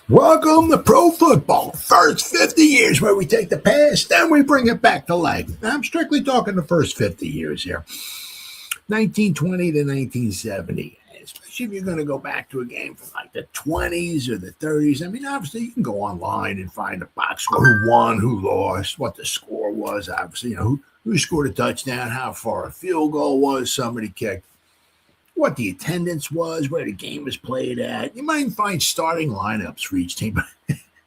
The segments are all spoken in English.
Welcome to Pro Football, first 50 years where we take the past and we bring it back to life. I'm strictly talking the first 50 years here, 1920 to 1970. Especially if you're going to go back to a game from like the 20s or the 30s. I mean, obviously, you can go online and find a box score, who won, who lost, what the score was, obviously, who scored a touchdown, how far a field goal was, somebody kicked, what the attendance was, where the game was played at. You might find starting lineups for each team, but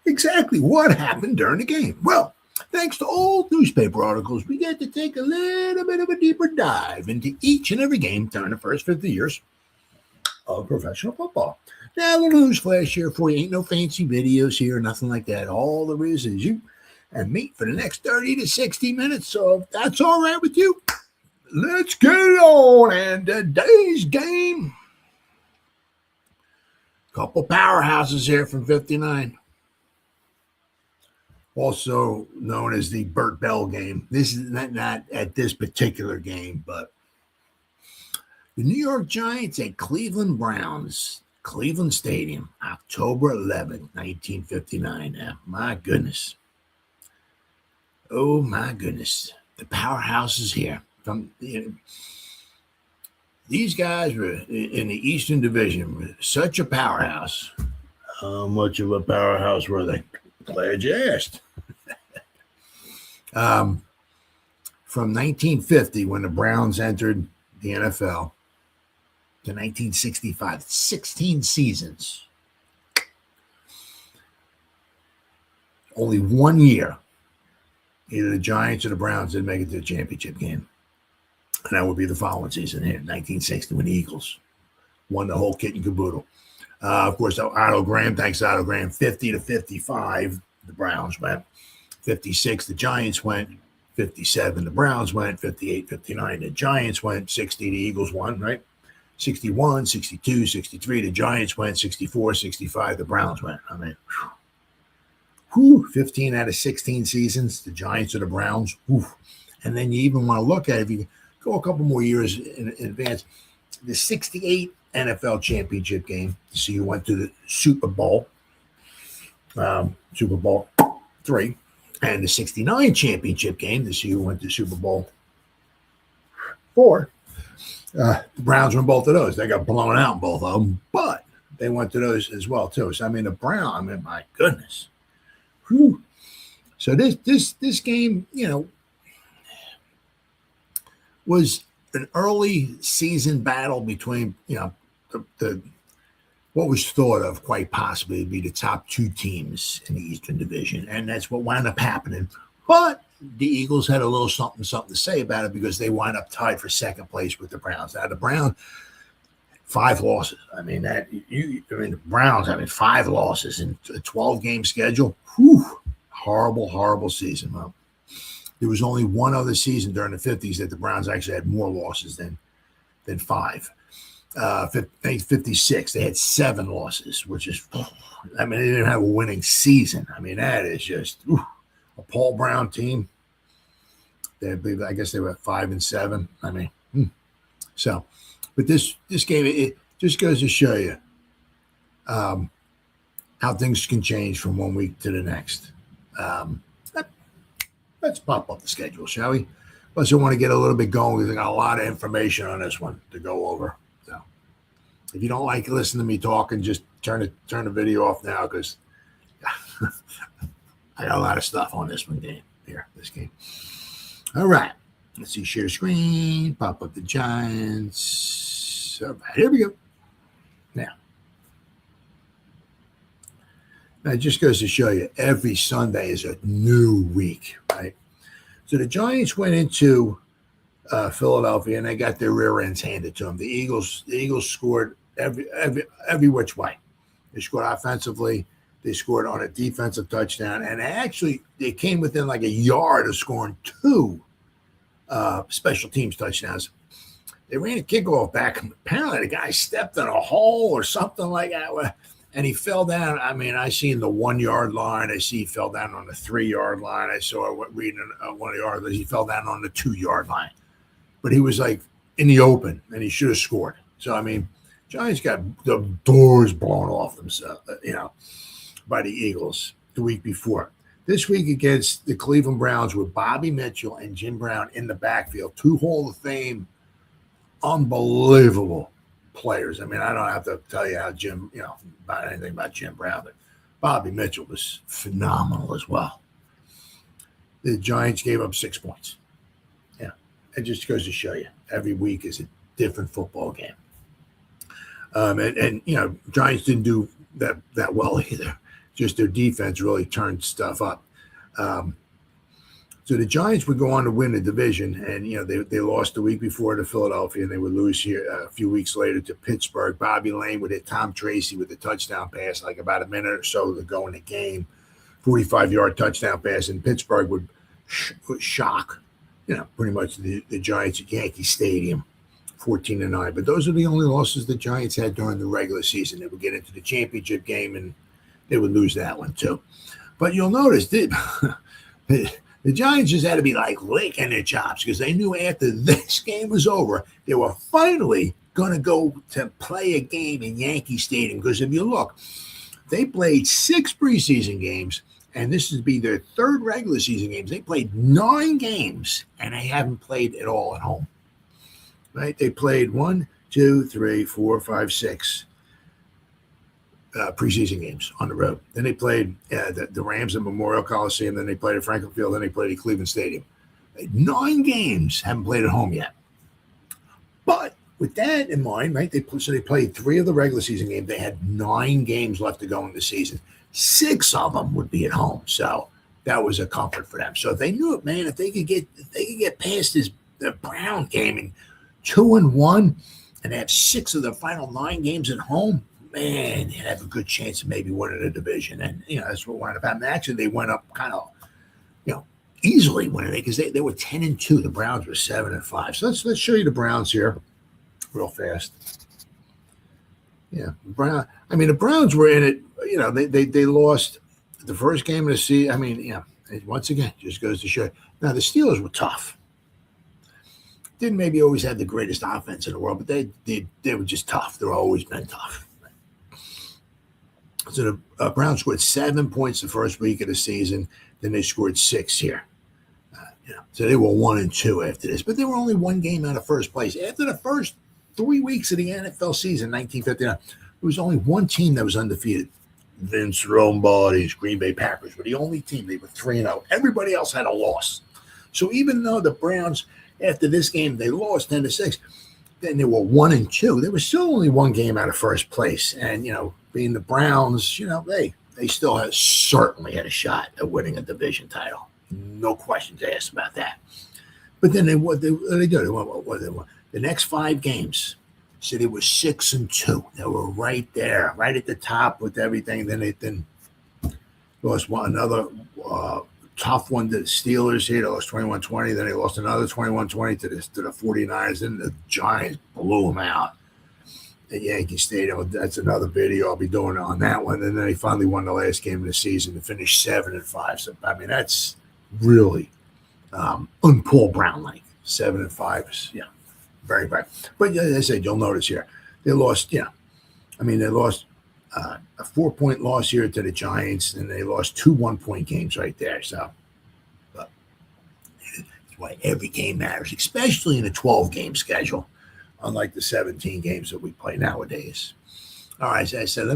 exactly what happened during the game. Well, thanks to old newspaper articles, we get to take a little bit of a deeper dive into each and every game during the first 50 years of professional football. Now, a little news flash here for you. Ain't no fancy videos here, nothing like that. All there is you and me for the next 30 to 60 minutes. So if that's all right with you, let's get it on. And today's game, couple powerhouses here from 59. Also known as the Burt Bell game. This is not at this particular game, but the New York Giants at Cleveland Browns, Cleveland Stadium, October 11th, 1959. Now, my goodness. Oh, my goodness. The powerhouse is here. These guys were in the Eastern Division, were such a powerhouse. How much of a powerhouse were they? Glad you asked. From 1950, when the Browns entered the NFL, to 1965, 16 seasons. Only 1 year, either the Giants or the Browns didn't make it to the championship game. And that would be the following season here, 1960, when the Eagles won the whole kit and caboodle. Of course, Otto Graham, thanks to Otto Graham, 50 to 55, the Browns went. 56, the Giants went. 57, the Browns went. 58, 59, the Giants went. 60, the Eagles won, right? 61, 62, 63, the Giants went. 64, 65, the Browns went. I mean, 15 out of 16 seasons, the Giants or the Browns. And then you even want to look at it, if you go a couple more years in advance, the 68 NFL championship game, so you went to the Super Bowl, Super Bowl III, and the 69 championship game, so you went to Super Bowl IV. The Browns won both of those. They got blown out in both of them, but they went to those as well too. So I mean, my goodness. Whew. So this game, was an early season battle between, the what was thought of quite possibly to be the top two teams in the Eastern Division, and that's what wound up happening. But the Eagles had a little something to say about it because they wound up tied for second place with the Browns. Now the Browns, 5 losses. I mean the Browns having 5 losses in a 12-game schedule. Horrible season. Well, there was only one other season during the 50s that the Browns actually had more losses than 5. 56, they had 7 losses, which is, they didn't have a winning season. I mean, that is just a Paul Brown team. I guess they were 5-7. So, but this game, it just goes to show you how things can change from one week to the next. Let's pop up the schedule, shall we? Plus, I want to get a little bit going because I got a lot of information on this one to go over. So, if you don't like listening to me talking, just turn the video off now because I got a lot of stuff on this game. All right. Let's see, share screen, pop up the Giants. All right, here we go. Now, it just goes to show you every Sunday is a new week, right? So the Giants went into Philadelphia and they got their rear ends handed to them. The Eagles scored every which way. They scored offensively. They scored on a defensive touchdown, and they came within like a yard of scoring 2 special teams touchdowns. They ran a kickoff back. Apparently, the guy stepped in a hole or something like that, and he fell down. I seen the 1 yard line. I see he fell down on the 3 yard line. I saw reading 1 yard. He fell down on the 2 yard line, but he was like in the open, and he should have scored. So Giants got the doors blown off themselves, by the Eagles the week before. This week against the Cleveland Browns with Bobby Mitchell and Jim Brown in the backfield, 2 Hall of Fame, unbelievable players. I mean, I don't have to tell you how about anything about Jim Brown, but Bobby Mitchell was phenomenal as well. The Giants gave up 6 points. Yeah, it just goes to show you every week is a different football game. And Giants didn't do that well either. Just their defense really turned stuff up. So the Giants would go on to win the division, and they lost the week before to Philadelphia, and they would lose here a few weeks later to Pittsburgh. Bobby Lane would hit Tom Tracy with a touchdown pass, like about a minute or so to go in the game, 45-yard touchdown pass, and Pittsburgh would shock, pretty much the Giants at Yankee Stadium, 14-9. But those are the only losses the Giants had during the regular season. They would get into the championship game, and they would lose that one too. But you'll notice the Giants just had to be like licking their chops because they knew after this game was over, they were finally going to go to play a game in Yankee Stadium. Because if you look, they played 6 preseason games, and this would be their 3rd regular season games. They played 9 games, and they haven't played at all at home. Right? They played 1, 2, 3, 4, 5, 6. Preseason games on the road. Then they played the Rams at Memorial Coliseum. Then they played at Franklin Field. Then they played at Cleveland Stadium. 9 games, haven't played at home yet. But with that in mind, right, they played 3 of the regular season games. They had 9 games left to go in the season. 6 of them would be at home. So that was a comfort for them. So they knew it, man. If they could get past the Brown game in 2-1 and have 6 of the final 9 games at home, man, they have a good chance of maybe winning the division. And, that's what wound up happening. Actually, they went up kind of, easily winning it because they were 10-2. The Browns were 7-5. So let's show you the Browns here real fast. Yeah, the Browns were in it. They lost the first game of the season. I mean, once again, just goes to show you. Now, the Steelers were tough. Didn't maybe always have the greatest offense in the world, but they were just tough. They've always been tough. So the Browns scored 7 points the first week of the season. Then they scored 6 here. So they were 1-2 after this. But they were only 1 game out of first place. After the first 3 weeks of the NFL season, 1959, there was only 1 team that was undefeated. Vince Lombardi's Green Bay Packers were the only team. They were 3-0. Everybody else had a loss. So even though the Browns, after this game, they lost 10-6, then they were 1-2. There was still only 1 game out of first place. And, being the Browns, they still certainly had a shot at winning a division title. No questions asked about that. But then what they did? They won the next 5 games. So they were 6-2. They were right there, right at the top with everything. Then they lost another tough one to the Steelers here. They lost 21-20. Then they lost another 21-20 to the 49ers. Then the Giants blew them out at Yankee Stadium. That's another video I'll be doing on that one. And then they finally won the last game of the season to finish 7-5. So, that's really Paul Brown-like. 7-5 is, very bright. But as I said, you'll notice here, they lost, they lost a 4-point loss here to the Giants, and they lost 2 1-point games right there. So, but that's why every game matters, especially in a 12-game schedule, unlike the 17 games that we play nowadays. All right, as I said,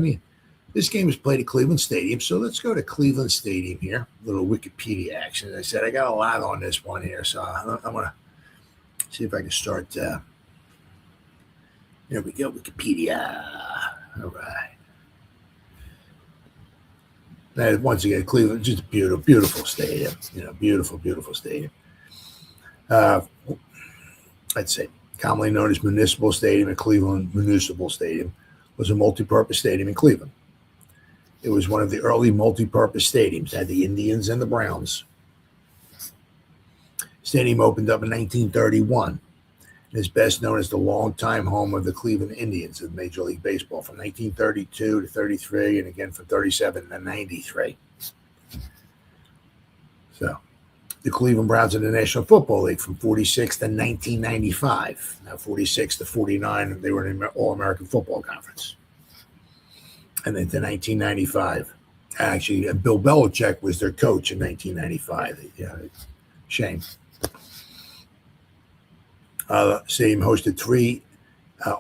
this game is played at Cleveland Stadium, so let's go to Cleveland Stadium here. A little Wikipedia action. As I said, I got a lot on this one here, so I'm going to see if I can start. There we go, Wikipedia. All right. Now, once again, Cleveland, just a beautiful stadium. Beautiful, beautiful stadium. I'd say commonly known as Municipal Stadium at Cleveland Municipal Stadium was a multi-purpose stadium in Cleveland. It was one of the early multi-purpose stadiums. It had the Indians and the Browns. Stadium opened up in 1931 and is best known as the longtime home of the Cleveland Indians of Major League Baseball from 1932 to 33 and again from 37 to 93. So the Cleveland Browns in the National Football League from 46 to 1995. Now 46 to 49, they were in the All-American Football Conference. And then to 1995, Actually, Bill Belichick was their coach in 1995. Yeah, shame. Stadium hosted 3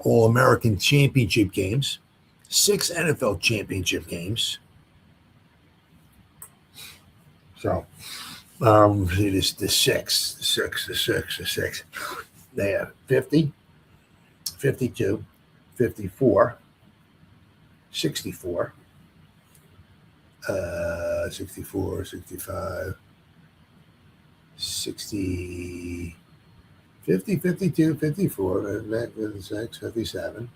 All-American championship games, 6 NFL championship games. So, see this the six. They have 50, 52, 54, 64, 64, 65, 60, 50, 52, 54, 56, 57,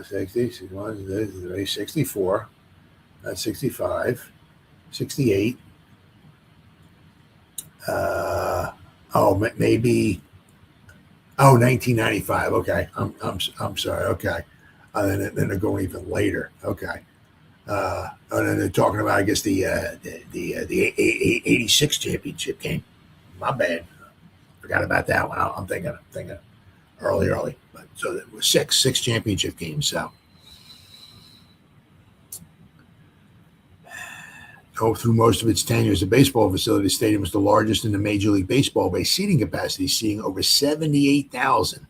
60, 61, 64, 65, 68. Maybe. 1995. Okay, I'm sorry. Okay, then they're going even later. Okay, and then they're talking about, I guess, the 86 championship game. My bad. Forgot about that one. I'm thinking early. But so there was six championship games. So. Through most of its tenure as a baseball facility, the stadium was the largest in the Major League Baseball by seating capacity, seating over 78,000.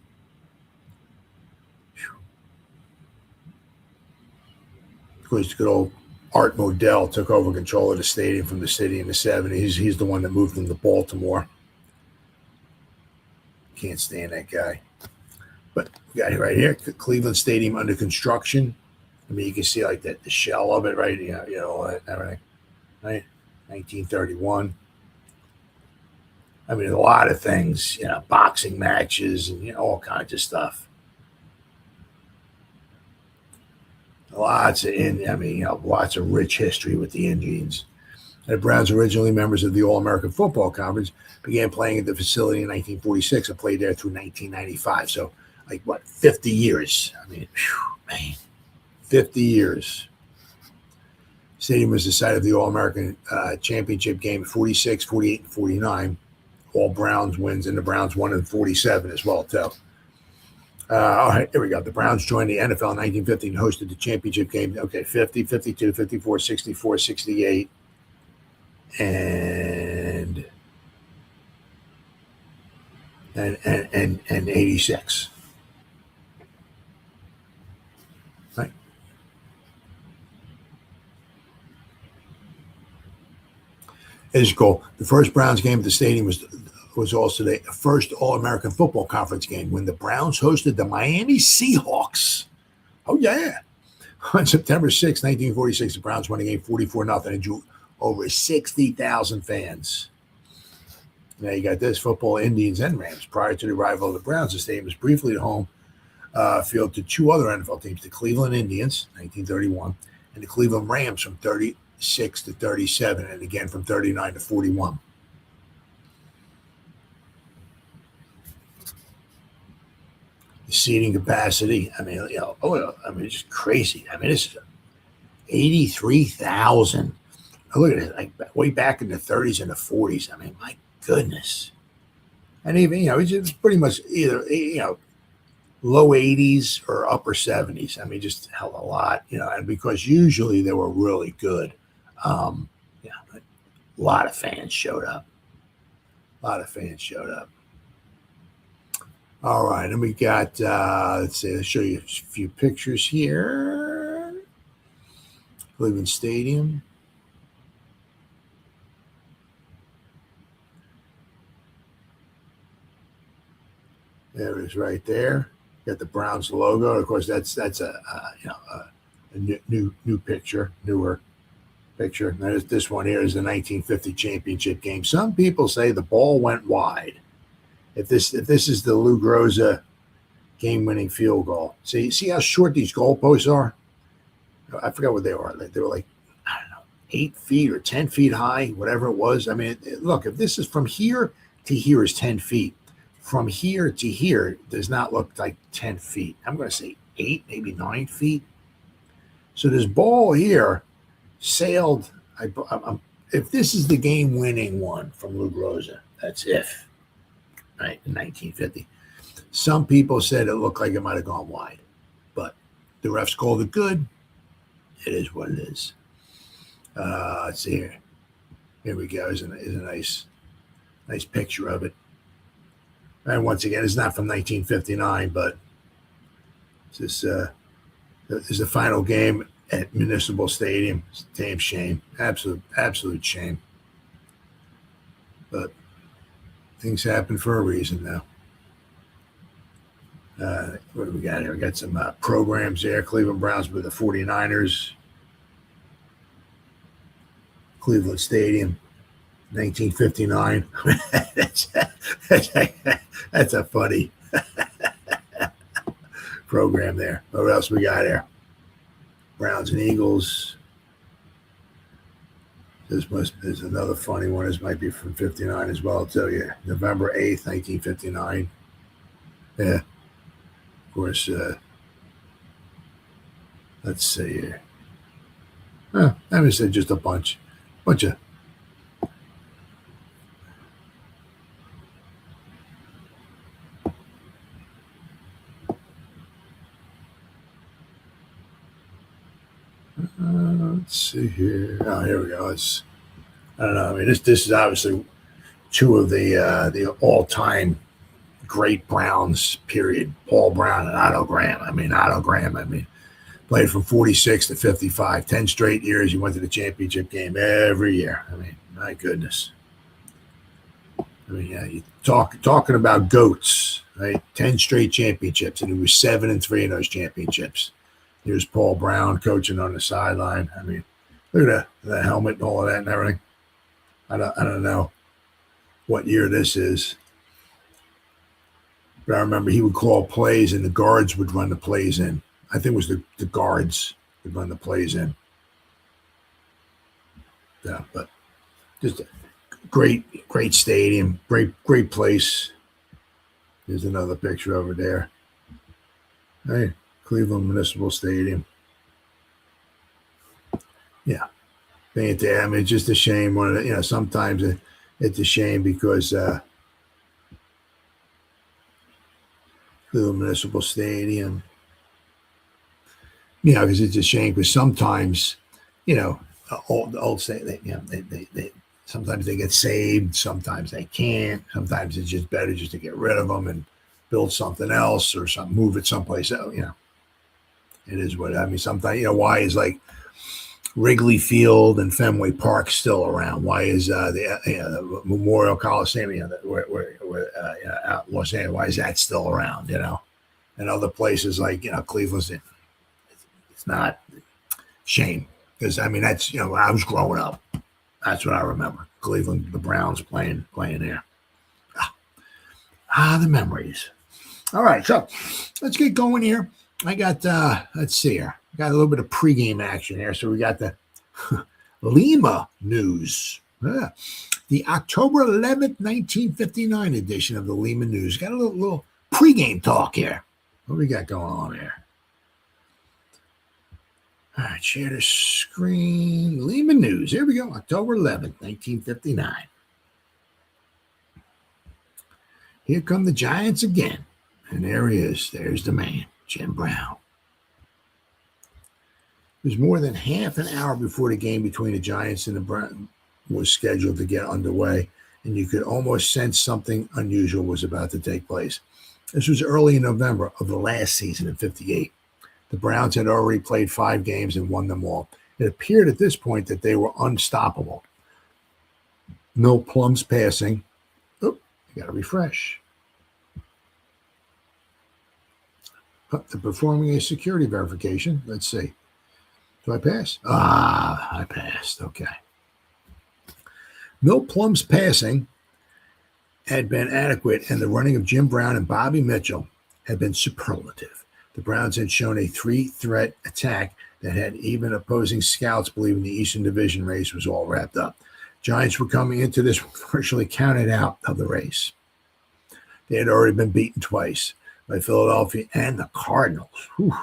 Of course, good old Art Modell took over control of the stadium from the city in the 70s. He's the one that moved them to Baltimore. Can't stand that guy. But we got it right here, Cleveland Stadium under construction. I mean, you can see like the shell of it, right? Everything. Right, 1931. I mean, a lot of things, boxing matches and all kinds of stuff. Lots of rich history with the Indians. The Browns, originally members of the All-American Football Conference, began playing at the facility in 1946 and played there through 1995. So, 50 years? I mean, man, 50 years. Stadium was the site of the All-American Championship game at 46, 48, and 49. All Browns wins, and the Browns won in 47 as well, too. All right, here we go. The Browns joined the NFL in 1950 and hosted the championship game. Okay, 50, 52, 54, 64, 68, and 86. Right. It is cool. The first Browns game at the stadium was also the first All-American Football Conference game when the Browns hosted the Miami Seahawks. Oh, yeah. On September 6, 1946, the Browns won a game 44-0 and drew over 60,000 fans. Now you got this: football, Indians, and Rams. Prior to the arrival of the Browns, the stadium was briefly the home field to 2 other NFL teams, the Cleveland Indians, 1931, and the Cleveland Rams from 36 to 37, and again from 39 to 41. The seating capacity, it's just crazy. I mean, it's 83,000. Look at it, way back in the 30s and the 40s. I mean, my goodness. And even, it's just pretty much either, low 80s or upper 70s. I mean, just hell a lot, and because usually they were really good. A lot of fans showed up. All right, and we got, let's show you a few pictures here. Cleveland Stadium. There it is right there. Got the Browns logo. Of course, that's a new picture, newer picture. And there's this one here is the 1950 championship game. Some people say the ball went wide. If this is the Lou Groza game-winning field goal. See how short these goalposts are? I forgot what they are. They were 8 feet or 10 feet high, whatever it was. I mean, look, if this is from here to here is 10 feet. From here to here does not look like 10 feet. I'm going to say 8, maybe 9 feet. So this ball here sailed. If this is the game-winning one from Lou Groza, that's if. Right, in 1950. Some people said it looked like it might have gone wide, but the refs called it good, it is what it is. Let's see here. Here we go. Is a nice picture of it. And once again, it's not from 1959, but this is the final game at Municipal Stadium. It's a damn shame. Absolute shame. But things happen for a reason now. What do we got here? We got some programs there. Cleveland Browns with the 49ers. Cleveland Stadium, 1959. That's a funny program there. What else we got here? Browns and Eagles. There's another funny one. This might be from 59 as well, I'll tell you. November 8th, 1959. Yeah. Of course, let's see here. I would say just a bunch of let's see here. Oh, here we go. I don't know. I mean, this is obviously two of the all-time great Browns. Period. Paul Brown and Otto Graham. Otto Graham. Played from 46 to 55, 10 straight years. He went to the championship game every year. My goodness. Yeah, you talking about GOATs, right? 10 straight championships, and he was 7-3 in those championships. Here's Paul Brown coaching on the sideline. Look at the helmet and all of that and everything. I don't know what year this is. But I remember he would call plays, and the guards would run the plays in. I think it was the guards would run the plays in. Yeah, but just a great stadium, great place. There's another picture over there. Hey, Cleveland Municipal Stadium. Yeah, it's just a shame. Sometimes it's a shame because Cleveland Municipal Stadium. Because it's a shame. Because sometimes, old say they sometimes they get saved, sometimes they can't. Sometimes it's just better just to get rid of them and build something else or move it someplace else. It is what sometimes why is like Wrigley Field and Fenway Park still around? Why is the Memorial Coliseum, out Los Angeles, why is that still around? And other places like Cleveland's. It's not shame because that's when I was growing up. That's what I remember. Cleveland, the Browns playing there. The memories. All right, so let's get going here. I got let's see here. Got a little bit of pregame action here. So we got the Lima News. The October 11th, 1959 edition of the Lima News. Got a little pregame talk here. What we got going on here? All right, share the screen. Lima News. Here we go. October 11th, 1959. Here come the Giants again. And there he is. There's the man, Jim Brown. It was more than half an hour before the game between the Giants and the Browns was scheduled to get underway, and you could almost sense something unusual was about to take place. This was early in November of the last season in 58. The Browns had already played 5 games and won them all. It appeared at this point that they were unstoppable. No Plum's passing. Oh, you got to refresh. They're performing a security verification. Let's see. Do I pass? I passed. Okay. Milt Plum's passing had been adequate, and the running of Jim Brown and Bobby Mitchell had been superlative. The Browns had shown a 3-threat attack that had even opposing scouts believing the Eastern Division race was all wrapped up. Giants were coming into this virtually counted out of the race. They had already been beaten twice by Philadelphia and the Cardinals. Whew.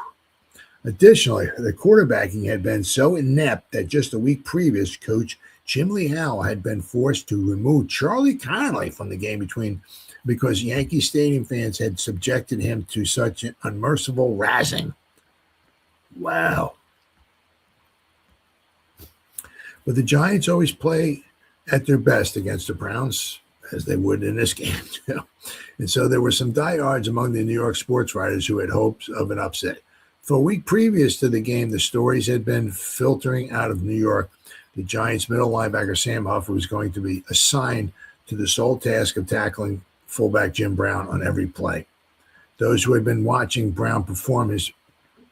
Additionally, the quarterbacking had been so inept that just a week previous, coach Jim Lee Howell had been forced to remove Charlie Connolly from the game because Yankee Stadium fans had subjected him to such an unmerciful razzing. Wow. But the Giants always play at their best against the Browns, as they would in this game, too. And so there were some diehards among the New York sports writers who had hopes of an upset. For a week previous to the game, the stories had been filtering out of New York. The Giants' middle linebacker, Sam Huff, was going to be assigned to the sole task of tackling fullback Jim Brown on every play. Those who had been watching Brown perform his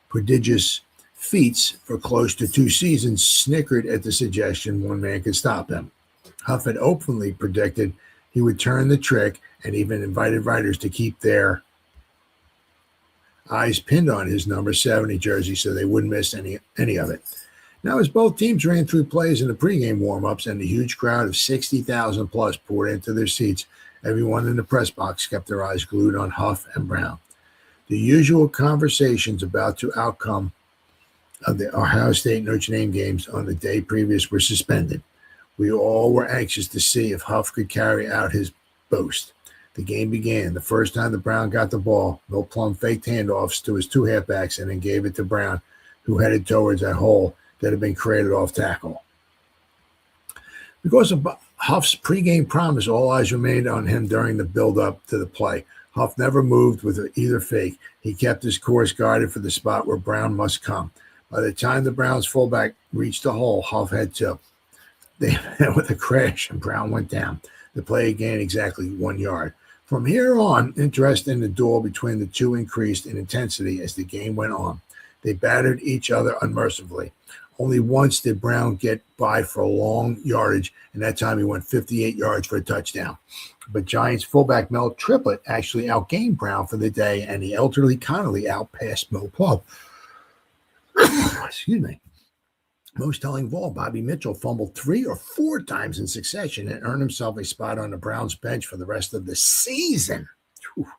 prodigious feats for close to 2 seasons snickered at the suggestion one man could stop him. Huff had openly predicted he would turn the trick and even invited writers to keep their eyes pinned on his number 70 jersey so they wouldn't miss any of it. Now, as both teams ran through plays in the pregame warm-ups and the huge crowd of 60,000 plus poured into their seats, everyone in the press box kept their eyes glued on Huff and Brown. The usual conversations about the outcome of the Ohio State-Notre Dame games on the day previous were suspended. We all were anxious to see if Huff could carry out his boast. The game began. The first time the Brown got the ball, Bill Plum faked handoffs to his 2 halfbacks and then gave it to Brown, who headed towards that hole that had been created off tackle. Because of Huff's pregame promise, all eyes remained on him during the build-up to the play. Huff never moved with either fake. He kept his course guided for the spot where Brown must come. By the time the Browns' fullback reached the hole, Huff had to. They met with a crash, and Brown went down. The play gained exactly 1 yard. From here on, interest in the duel between the two increased in intensity as the game went on. They battered each other unmercifully. Only once did Brown get by for a long yardage, and that time he went 58 yards for a touchdown. But Giants fullback Mel Triplett actually outgained Brown for the day, and the elderly Connolly outpassed Mo Plum. Excuse me. Most telling of all, Bobby Mitchell fumbled 3 or 4 times in succession and earned himself a spot on the Browns bench for the rest of the season. Whew.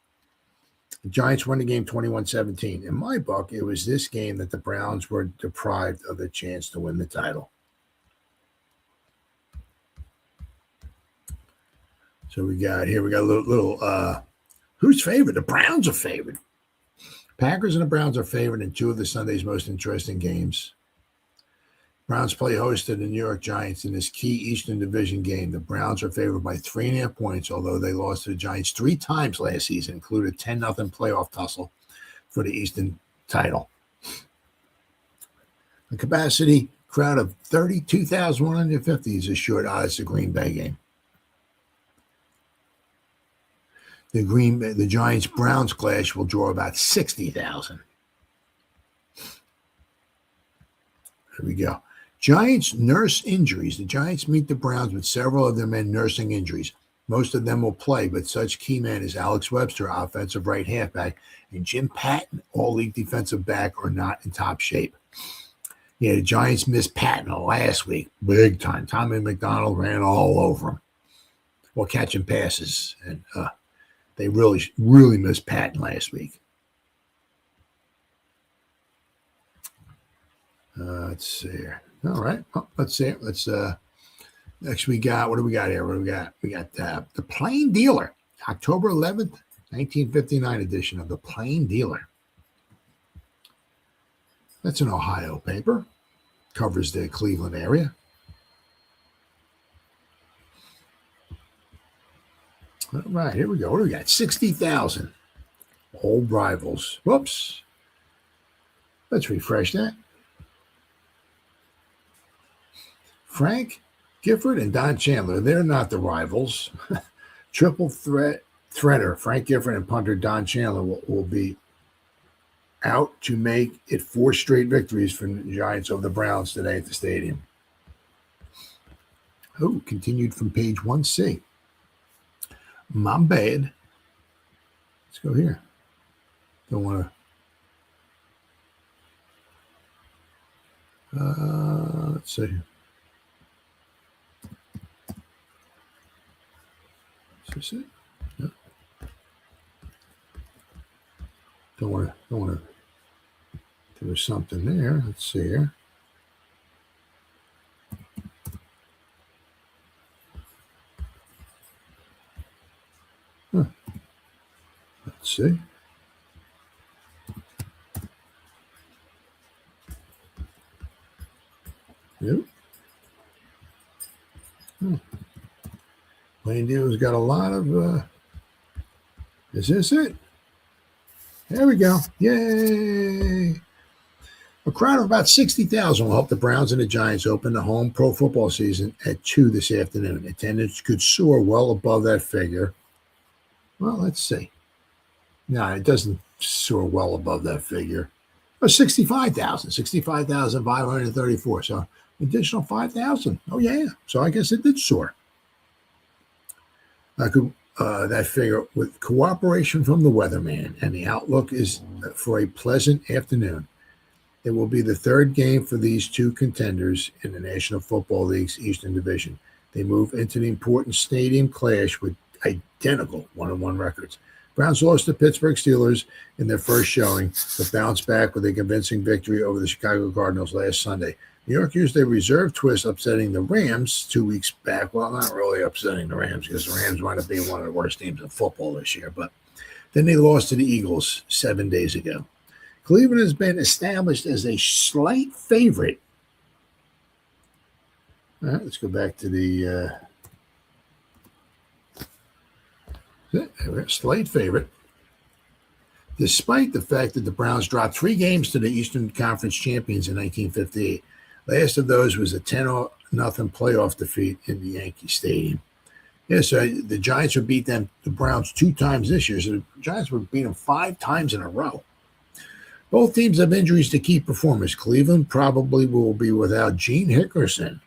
The Giants won the game 21-17. In my book, it was this game that the Browns were deprived of the chance to win the title. So we got a little who's favored? The Browns are favored. Packers and the Browns are favored in 2 of the Sunday's most interesting games. Browns play host to the New York Giants in this key Eastern Division game. The Browns are favored by 3.5 points, although they lost to the Giants 3 times last season, including a 10-0 playoff tussle for the Eastern title. A capacity crowd of 32,150 is assured odds the Green Bay game. The Giants-Browns clash will draw about 60,000. Here we go. Giants nurse injuries. The Giants meet the Browns with several of their men nursing injuries. Most of them will play, but such key men as Alex Webster, offensive right halfback, and Jim Patton, all-league defensive back, are not in top shape. Yeah, the Giants missed Patton last week, big time. Tommy McDonald ran all over him while catching passes, and they really missed Patton last week. Let's see here. All right. Let's see. Next we got, what do we got here? What do we got? We got the Plain Dealer, October 11th, 1959 edition of the Plain Dealer. That's an Ohio paper. Covers the Cleveland area. All right, here we go. What do we got? 60,000. Old rivals. Whoops. Let's refresh that. Frank Gifford and Don Chandler, they're not the rivals. Triple threader Frank Gifford and punter Don Chandler will be out to make it 4 straight victories for the Giants over the Browns today at the stadium. Oh, continued from page 1C. My bad. Let's go here. Don't want to. Let's see. Is this it? No. Don't want to. There's something there. Let's see here. Huh. Let's see. Yep. Plain Deal's got a lot of. Is this it? There we go. Yay! A crowd of about 60,000 will help the Browns and the Giants open the home pro football season at 2 this afternoon. Attendance could soar well above that figure. Well, let's see. No, it doesn't soar well above that figure. Oh, 65,534. So additional 5,000. Oh, yeah. So I guess it did soar. That figure with cooperation from the weatherman, and the outlook is for a pleasant afternoon. It will be the third game for these two contenders in the National Football League's Eastern Division. They move into the important stadium clash with identical 1-1 records. Browns lost to Pittsburgh Steelers in their first showing, but bounced back with a convincing victory over the Chicago Cardinals last Sunday. New York used a reserve twist, upsetting the Rams 2 weeks back. Well, not really upsetting the Rams, because the Rams wound up being one of the worst teams in football this year. But then they lost to the Eagles 7 days ago. Cleveland has been established as a slight favorite. All right, let's go back to the slight favorite. Despite the fact that the Browns dropped 3 games to the Eastern Conference champions in 1958. Last of those was a 10-0 playoff defeat in the Yankee Stadium. Yeah, so the Giants would beat the Browns 2 times this year. So the Giants would beat them 5 times in a row. Both teams have injuries to key performers. Cleveland probably will be without Gene Hickerson,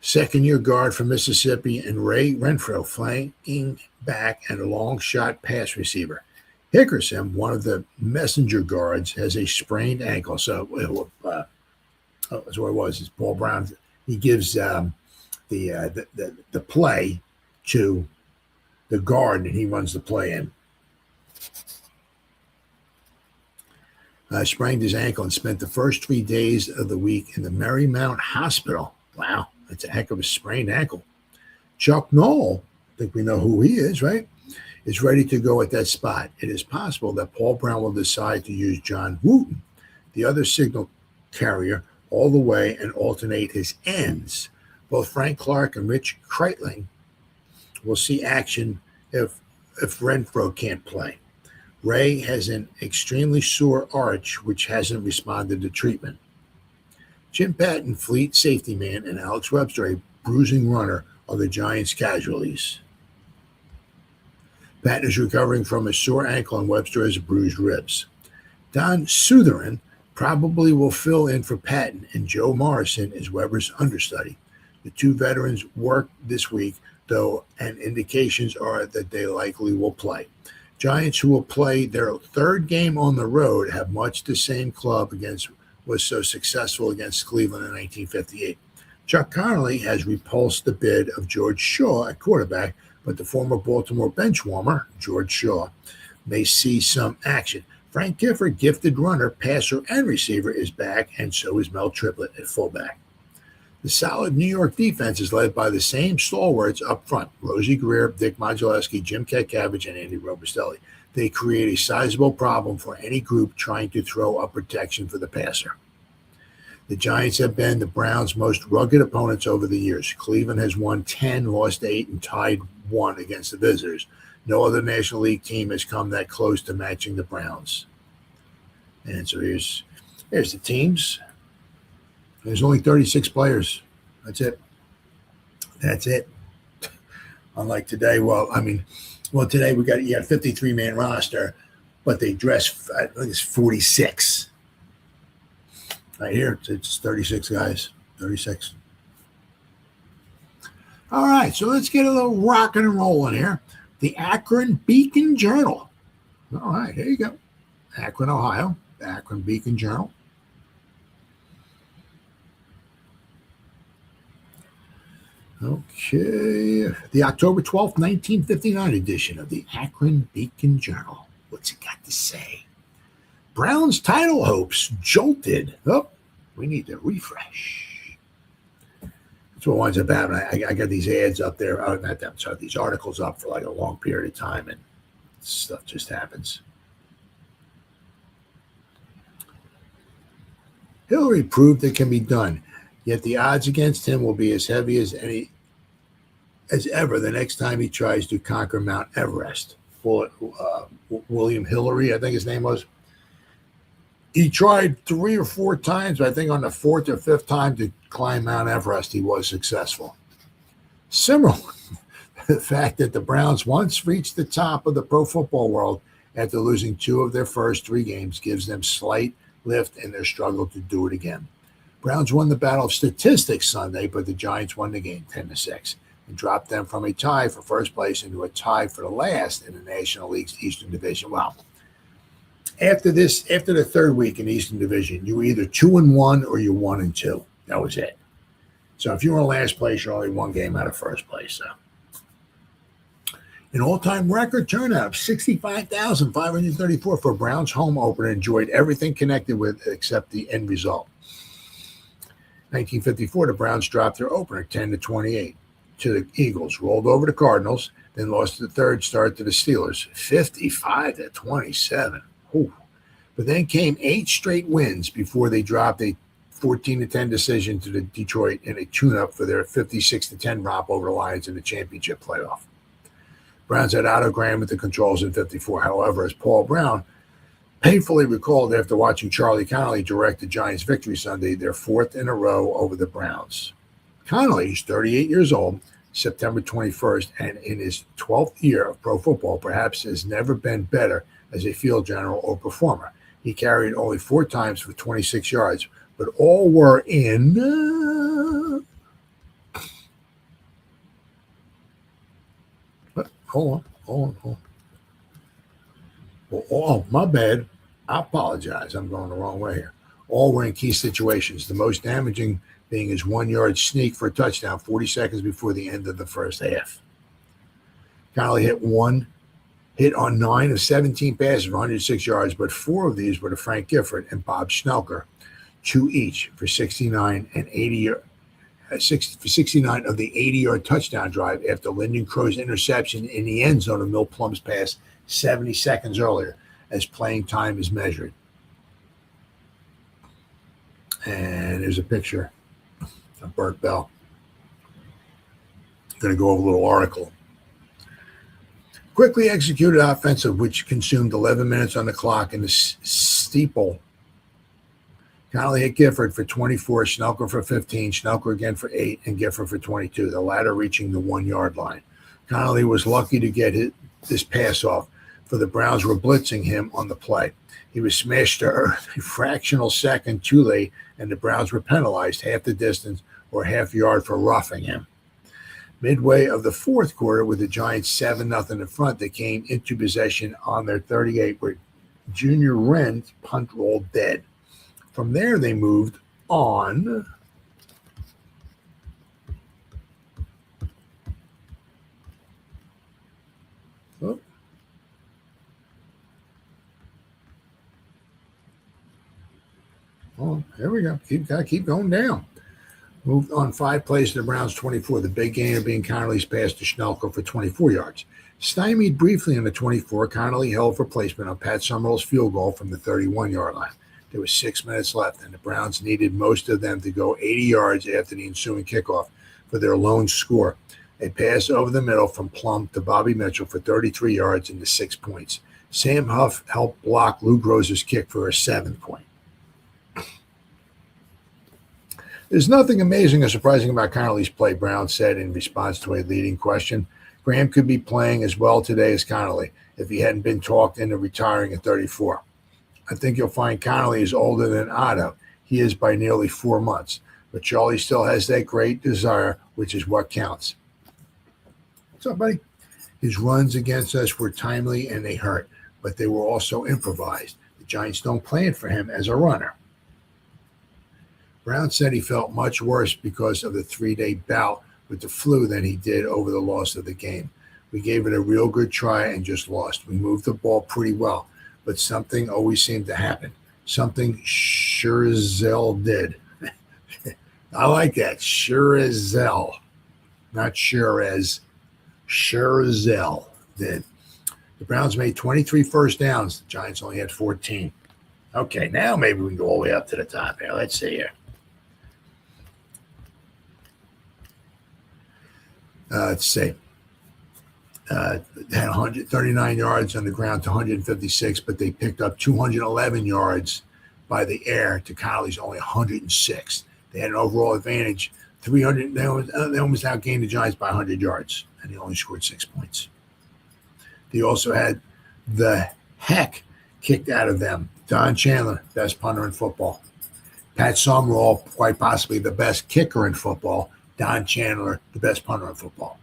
second-year guard from Mississippi, and Ray Renfro, flanking back and a long-shot pass receiver. Hickerson, one of the messenger guards, has a sprained ankle. So that's what it was. It's Paul Brown. He gives the play to the guard, and he runs the play in. Sprained his ankle and spent the first 3 days of the week in the Marymount Hospital. Wow, that's a heck of a sprained ankle. Chuck Noll, I think we know who he is, right? Is ready to go at that spot. It is possible that Paul Brown will decide to use John Wooten, the other signal carrier, all the way and alternate his ends. Both Frank Clark and Rich Kreitling will see action if Renfro can't play. Ray has an extremely sore arch, which hasn't responded to treatment. Jim Patton, fleet safety man, and Alex Webster, a bruising runner, are the Giants' casualties. Patton is recovering from a sore ankle, and Webster has bruised ribs. Don Sutherin probably will fill in for Patton, and Joe Morrison is Weber's understudy. The 2 veterans worked this week, though, and indications are that they likely will play. Giants, who will play their 3rd game on the road, have much the same club against was so successful against Cleveland in 1958. Chuck Connolly has repulsed the bid of George Shaw at quarterback, but the former Baltimore benchwarmer, George Shaw, may see some action. Frank Gifford, gifted runner, passer, and receiver, is back, and so is Mel Triplett at fullback. The solid New York defense is led by the same stalwarts up front: Rosie Greer, Dick Modulewski, Jim Ketcavage, and Andy Robustelli. They create a sizable problem for any group trying to throw up protection for the passer. The Giants have been the Browns' most rugged opponents over the years. Cleveland has won 10, lost 8, and tied 1 against the visitors. No other National League team has come that close to matching the Browns. And so here's the teams. There's only 36 players. That's it. Unlike today, today you got a 53-man roster, but they dress, I think it's 46. Right here, it's 36 guys. 36. All right, so let's get a little rocking and rolling here. The Akron Beacon Journal. All right, here you go. Akron, Ohio. The Akron Beacon Journal. Okay, the October 12th, 1959 edition of the Akron Beacon Journal. What's it got to say? Browns title hopes jolted. Oh, we need to refresh. That's what winds up happening. I got these ads up there. These articles up for like a long period of time, and stuff just happens. Hillary proved it can be done. Yet the odds against him will be as heavy as ever the next time he tries to conquer Mount Everest. William Hillary, I think his name was. He tried 3 or 4 times. I think on the 4th or 5th time to climb Mount Everest, he was successful. Similar, the fact that the Browns once reached the top of the pro football world after losing 2 of their first 3 games gives them slight lift in their struggle to do it again. Browns won the battle of statistics Sunday, but the Giants won the game 10-6 and dropped them from a tie for first place into a tie for the last in the National League's Eastern Division. Wow. After the 3rd week in the Eastern Division, you were either 2-1 or you're 1-2. That was it. So if you were in last place, you're only 1 game out of first place. So. An all-time record turnout of 65,534 for Browns home opener. Enjoyed everything connected with except the end result. 1954, the Browns dropped their opener 10-28 to the Eagles, rolled over the Cardinals, then lost the 3rd start to the Steelers, 55-27. Ooh. But then came 8 straight wins before they dropped a 14-10 decision to the Detroit in a tune-up for their 56-10 romp over the Lions in the championship playoff. Browns had Otto Graham at the controls in 54. However, as Paul Brown painfully recalled after watching Charlie Connolly direct the Giants' victory Sunday, their 4th in a row over the Browns. Connolly is 38 years old, September 21st, and in his 12th year of pro football, perhaps has never been better as a field general or performer. He carried only 4 times for 26 yards, but all were in... Hold on. Oh, my bad. I apologize. I'm going the wrong way here. All were in key situations, the most damaging being his 1-yard sneak for a touchdown 40 seconds before the end of the first half. Connolly hit on 9 of 17 passes for 106 yards, but 4 of these were to Frank Gifford and Bob Schnelker, 2 each for 69 and 80 69 of the 80-yard touchdown drive after Lyndon Crow's interception in the end zone of Mill Plum's pass 70 seconds earlier, as playing time is measured. And there's a picture of Burt Bell. I'm going to go over a little article. Quickly executed offensive, which consumed 11 minutes on the clock in the steeple. Connolly hit Gifford for 24, Schnelker for 15, Schnelker again for 8, and Gifford for 22, the latter reaching the 1-yard line. Connolly was lucky to get this pass off, for the Browns were blitzing him on the play. He was smashed to earth a fractional second too late, and the Browns were penalized half the distance or half yard for roughing him. Midway of the 4th quarter, with the Giants 7-0 in front, they came into possession on their 38, where Junior Wren's punt rolled dead. From there, they moved on. Oh, here we go. Keep going down. Moved on 5 plays to the Browns' 24. The big gainer being Connolly's pass to Schnelker for 24 yards. Stymied briefly on the 24, Connolly held for placement on Pat Summerall's field goal from the 31-yard line. There was 6 minutes left, and the Browns needed most of them to go 80 yards after the ensuing kickoff for their lone score. A pass over the middle from Plum to Bobby Mitchell for 33 yards into 6 points. Sam Huff helped block Lou Groza's kick for a 7th point. There's nothing amazing or surprising about Connolly's play, Brown said in response to a leading question. Graham could be playing as well today as Connolly if he hadn't been talked into retiring at 34. I think you'll find Connolly is older than Otto. He is by nearly 4 months. But Charlie still has that great desire, which is what counts. What's up, buddy? His runs against us were timely and they hurt, but they were also improvised. The Giants don't plan for him as a runner. Brown said he felt much worse because of the 3-day bout with the flu than he did over the loss of the game. We gave it a real good try and just lost. We moved the ball pretty well, but something always seemed to happen. Something Scherzel did. I like that. Scherzel. Not Scherez. Scherzel did. The Browns made 23 first downs. The Giants only had 14. Okay, now maybe we can go all the way up to the top here. Let's see here. let's see, had 139 yards on the ground to 156, but they picked up 211 yards by the air to Colley's only 106. They had an overall advantage. 300. They almost outgained the Giants by 100 yards, and they only scored 6 points. They also had the heck kicked out of them. Don Chandler, best punter in football. Pat Summerall, quite possibly the best kicker in football. Don Chandler, the best punter in football.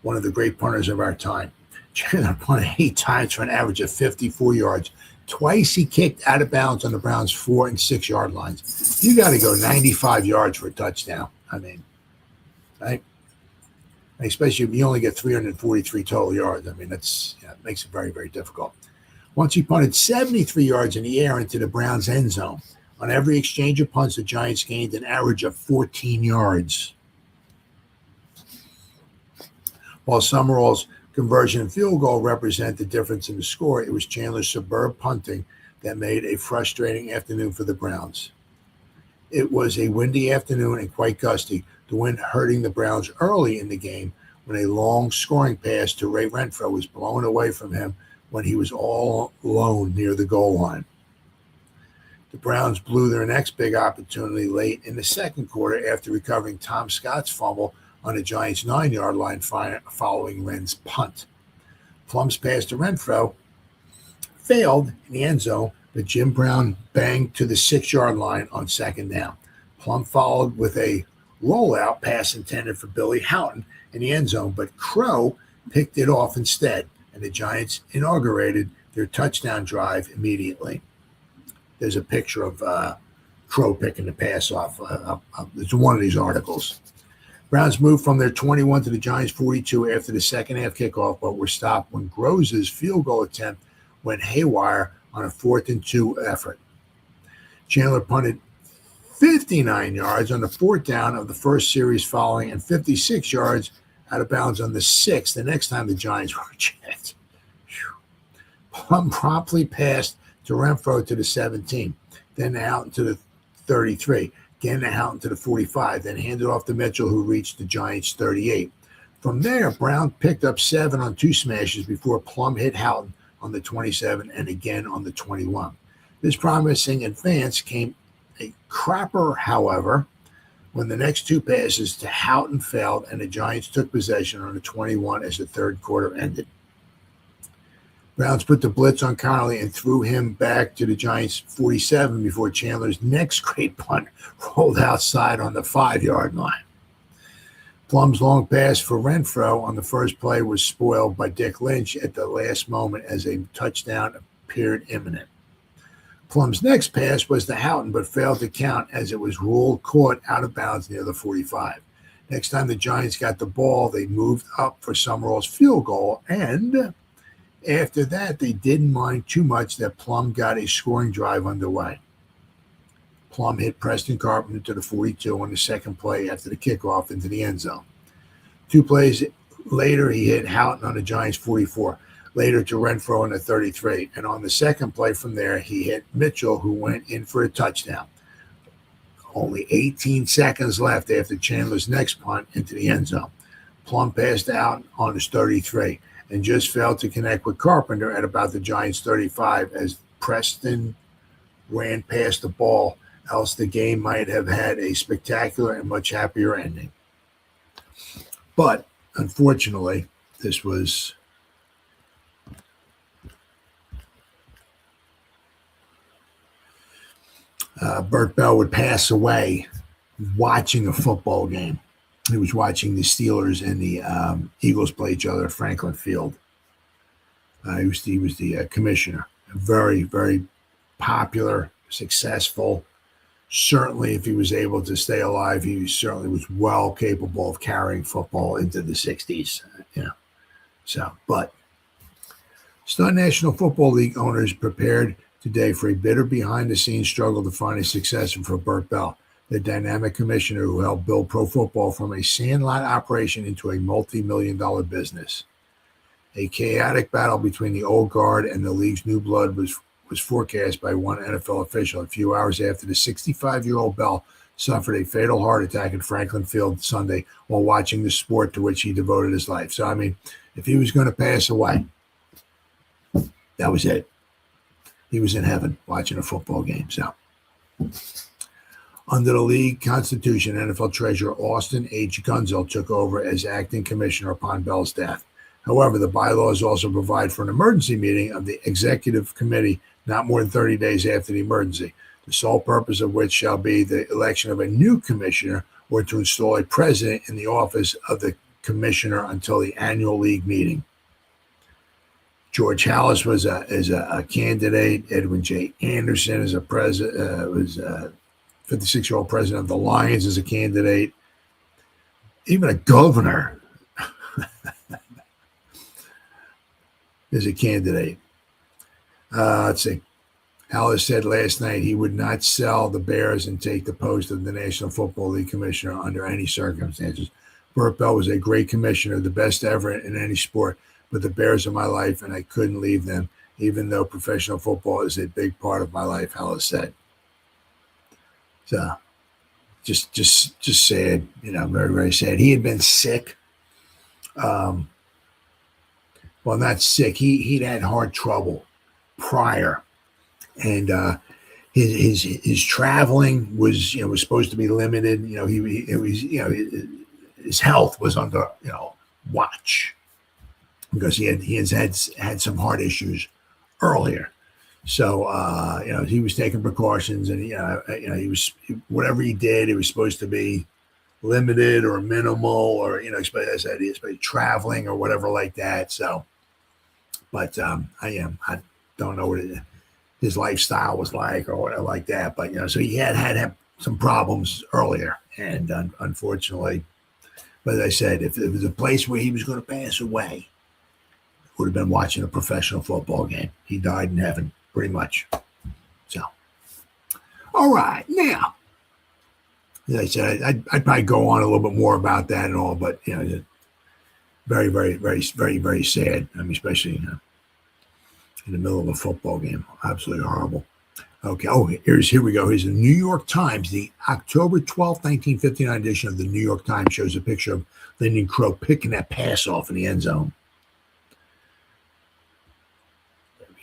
One of the great punters of our time. Chandler punted 8 times for an average of 54 yards. Twice he kicked out of bounds on the Browns' 4 and 6 yard lines. You got to go 95 yards for a touchdown. I mean, right? Especially if you only get 343 total yards. I mean, it makes it very, very difficult. Once he punted 73 yards in the air into the Browns' end zone. On every exchange of punts, the Giants gained an average of 14 yards. While Summerall's conversion and field goal represent the difference in the score, it was Chandler's superb punting that made a frustrating afternoon for the Browns. It was a windy afternoon and quite gusty, the wind hurting the Browns early in the game when a long scoring pass to Ray Renfro was blown away from him when he was all alone near the goal line. The Browns blew their next big opportunity late in the second quarter after recovering Tom Scott's fumble on the Giants' 9-yard line following Wren's punt. Plum's pass to Renfro failed in the end zone, but Jim Brown banged to the 6-yard line on second down. Plum followed with a rollout pass intended for Billy Houghton in the end zone, but Crow picked it off instead, and the Giants inaugurated their touchdown drive immediately. There's a picture of Crow picking the pass off. It's one of these articles. Browns moved from their 21 to the Giants' 42 after the second half kickoff, but were stopped when Grose's field goal attempt went haywire on a 4th and 2 effort. Chandler punted 59 yards on the 4th down of the first series following and 56 yards out of bounds on the 6th, the next time the Giants were checked. Plum promptly passed to Renfro to the 17, then out to the 33. Again, out into the 45, then handed off to Mitchell, who reached the Giants' 38. From there, Brown picked up 7 on 2 smashes before Plum hit Houghton on the 27 and again on the 21. This promising advance came a cropper, however, when the next 2 passes to Houghton failed and the Giants took possession on the 21 as the third quarter ended. Browns put the blitz on Connolly and threw him back to the Giants' 47 before Chandler's next great punt rolled outside on the 5-yard line. Plum's long pass for Renfro on the first play was spoiled by Dick Lynch at the last moment as a touchdown appeared imminent. Plum's next pass was to Houghton but failed to count as it was ruled caught out of bounds near the 45. Next time the Giants got the ball, they moved up for Summerall's field goal, and after that, they didn't mind too much that Plum got a scoring drive underway. Plum hit Preston Carpenter to the 42 on the second play after the kickoff into the end zone. 2 plays later, he hit Houghton on the Giants' 44, later to Renfro on the 33, and on the second play from there, he hit Mitchell, who went in for a touchdown. Only 18 seconds left after Chandler's next punt into the end zone. Plum passed out on his 33. And just failed to connect with Carpenter at about the Giants' 35 as Preston ran past the ball, else the game might have had a spectacular and much happier ending. But, unfortunately, this was Burt Bell would pass away watching a football game. He was watching the Steelers and the Eagles play each other at Franklin Field. He was the commissioner. Very, very popular, successful. Certainly, if he was able to stay alive, he certainly was well capable of carrying football into the 60s. But Stunt National Football League owners prepared today for a bitter behind-the-scenes struggle to find a successor for Burt Bell, the dynamic commissioner who helped build pro football from a sandlot operation into a multi-million-dollar business. A chaotic battle between the old guard and the league's new blood was forecast by one NFL official a few hours after the 65-year-old Bell suffered a fatal heart attack at Franklin Field Sunday while watching the sport to which he devoted his life. So, I mean, if he was going to pass away, that was it. He was in heaven watching a football game. So, under the league constitution, NFL treasurer Austin H. Gunzel took over as acting commissioner upon Bell's death. However, the bylaws also provide for an emergency meeting of the executive committee not more than 30 days after the emergency, the sole purpose of which shall be the election of a new commissioner or to install a president in the office of the commissioner until the annual league meeting. George Hallis was a candidate. Edwin J. Anderson is a president. Was a 56-year-old president of the Lions as a candidate. Even a governor is a candidate. Let's see. Hallis said last night he would not sell the Bears and take the post of the National Football League commissioner under any circumstances. Burt Bell was a great commissioner, the best ever in any sport. But the Bears are my life, and I couldn't leave them, even though professional football is a big part of my life, Hallis said. So, just sad, very, very sad. He had been sick. Well, not sick. He'd had heart trouble prior, and his traveling was supposed to be limited. His health was under watch, because he has had some heart issues earlier. So, he was taking precautions, and, he was, whatever he did, it was supposed to be limited or minimal, or, as I said, he's traveling or whatever like that. So, but I don't know what his lifestyle was like or whatever like that. But, so he had some problems earlier, and unfortunately, but as I said, if it was a place where he was going to pass away, would have been watching a professional football game. He died in heaven, pretty much. So, all right. Now, as I said, I'd probably go on a little bit more about that and all, but, very, very, very, very, very sad. I mean, especially, in the middle of a football game. Absolutely horrible. Okay. Oh, here we go. Here's the New York Times. The October 12th, 1959 edition of the New York Times shows a picture of Lyndon Crow picking that pass off in the end zone.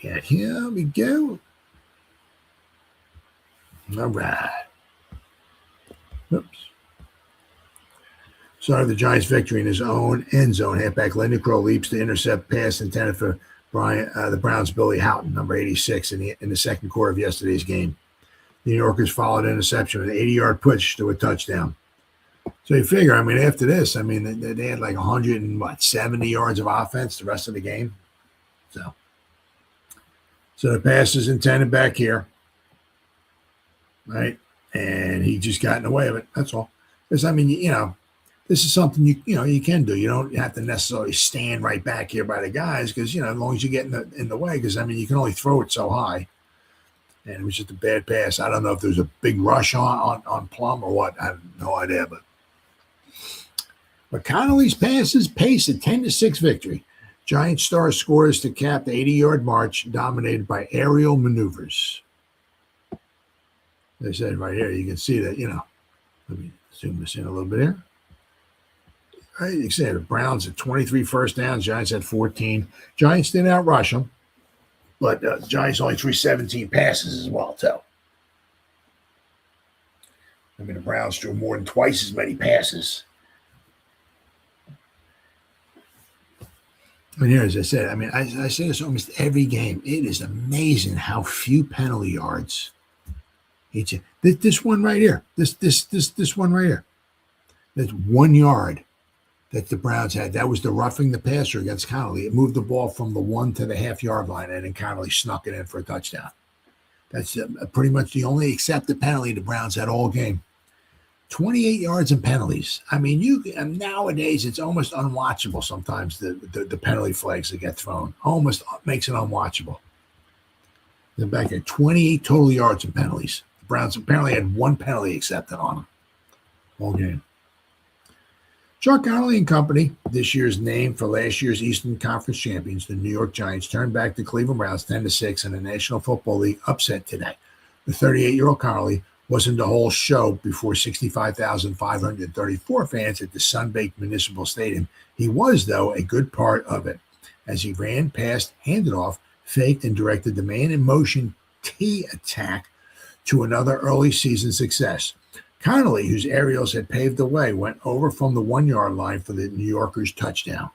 Yeah, here we go. All right. Oops. Started the Giants' victory in his own end zone. Halfback Lyndon Crow leaps to intercept pass intended for the Browns' Billy Houghton, number 86, in the second quarter of yesterday's game. The New Yorkers followed interception with an 80-yard push to a touchdown. So you figure, after this, they had like 170 yards of offense the rest of the game. So the pass is intended back here, right? And he just got in the way of it. That's all. Because, this is something you can do. You don't have to necessarily stand right back here by the guys, because, as long as you get in the way, because, you can only throw it so high. And it was just a bad pass. I don't know if there's a big rush on Plum or what. I have no idea. But Connolly's passes pace a 10-6 victory. Giant star scores to cap the 80-yard march, dominated by aerial maneuvers. They said right here, you can see that, let me zoom this in a little bit here. Right, you can see the Browns had 23 first downs, Giants had 14. Giants didn't outrush them, but Giants only threw 17 passes as well, too. The Browns threw more than twice as many passes. And here, as I said, I say this almost every game. It is amazing how few penalty yards. This one right here. This one right here. That's 1 yard that the Browns had. That was the roughing the passer against Connolly. It moved the ball from the 1 to the half-yard line, and then Connolly snuck it in for a touchdown. That's pretty much the only accepted penalty the Browns had all game. 28 yards in penalties. Nowadays it's almost unwatchable sometimes, the penalty flags that get thrown. Almost makes it unwatchable. They're back at 28 total yards in penalties. The Browns apparently had one penalty accepted on them all game. Chuck Connolly and company, this year's name for last year's Eastern Conference champions, the New York Giants, turned back the Cleveland Browns 10-6 in the National Football League upset today. The 38-year-old Connolly Wasn't the whole show before 65,534 fans at the Sun-Baked Municipal Stadium. He was, though, a good part of it, as he ran, passed, handed off, faked, and directed the man-in-motion T attack to another early season success. Connolly, whose aerials had paved the way, went over from the 1-yard line for the New Yorkers' touchdown.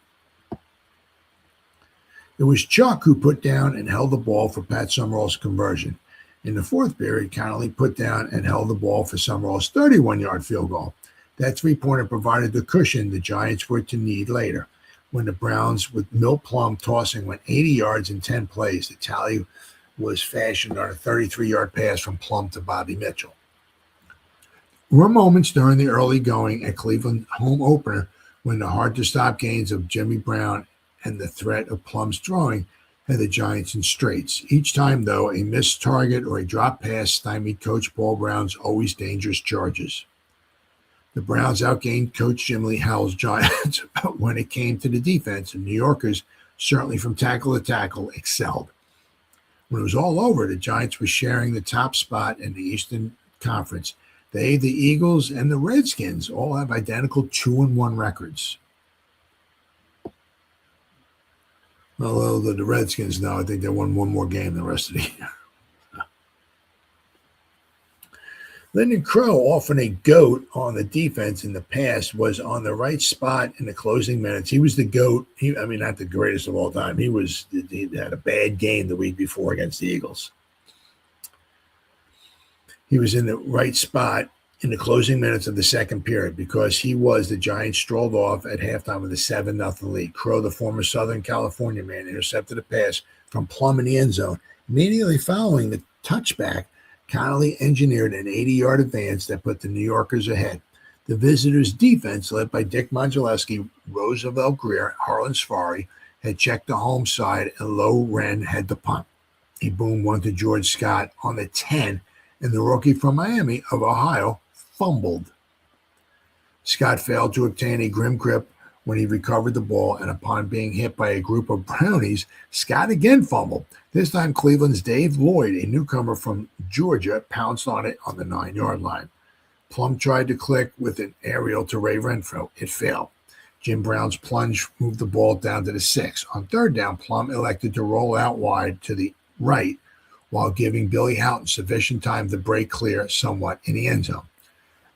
It was Chuck who put down and held the ball for Pat Summerall's conversion. In the fourth period, Connolly put down and held the ball for Summerall's 31-yard field goal. That three-pointer provided the cushion the Giants were to need later, when the Browns, with Milt Plum tossing, went 80 yards in 10 plays. The tally was fashioned on a 33-yard pass from Plum to Bobby Mitchell. There were moments during the early going at Cleveland home opener when the hard-to-stop gains of Jimmy Brown and the threat of Plum's throwing had the Giants in straits. Each time, though, a missed target or a drop pass stymied Coach Paul Brown's always dangerous charges. The Browns outgained Coach Jim Lee Howell's Giants, but when it came to the defense, the New Yorkers, certainly from tackle to tackle, excelled. When it was all over, the Giants were sharing the top spot in the Eastern Conference. They, the Eagles, and the Redskins all have identical 2-1 records. Although the Redskins now, I think they won one more game than the rest of the year. Lyndon Crow, often a GOAT on the defense in the past, was on the right spot in the closing minutes. He was the GOAT. Not the greatest of all time. He had a bad game the week before against the Eagles. He was in the right spot in the closing minutes of the second period because the Giants strolled off at halftime with a 7-0 lead. Crow, the former Southern California man, intercepted a pass from Plum in the end zone. Immediately following the touchback, Connolly engineered an 80-yard advance that put the New Yorkers ahead. The visitors' defense, led by Dick Modzelewski, Roosevelt Greer, Harlan Safari, had checked the home side, and Low Wren had the punt. A boom one to George Scott on the 10, and the rookie from Miami of Ohio fumbled. Scott failed to obtain a grim grip when he recovered the ball, and upon being hit by a group of Brownies, Scott again fumbled. This time, Cleveland's Dave Lloyd, a newcomer from Georgia, pounced on it on the 9-yard line. Plum tried to click with an aerial to Ray Renfro. It failed. Jim Brown's plunge moved the ball down to the 6. On third down, Plum elected to roll out wide to the right while giving Billy Houghton sufficient time to break clear somewhat in the end zone.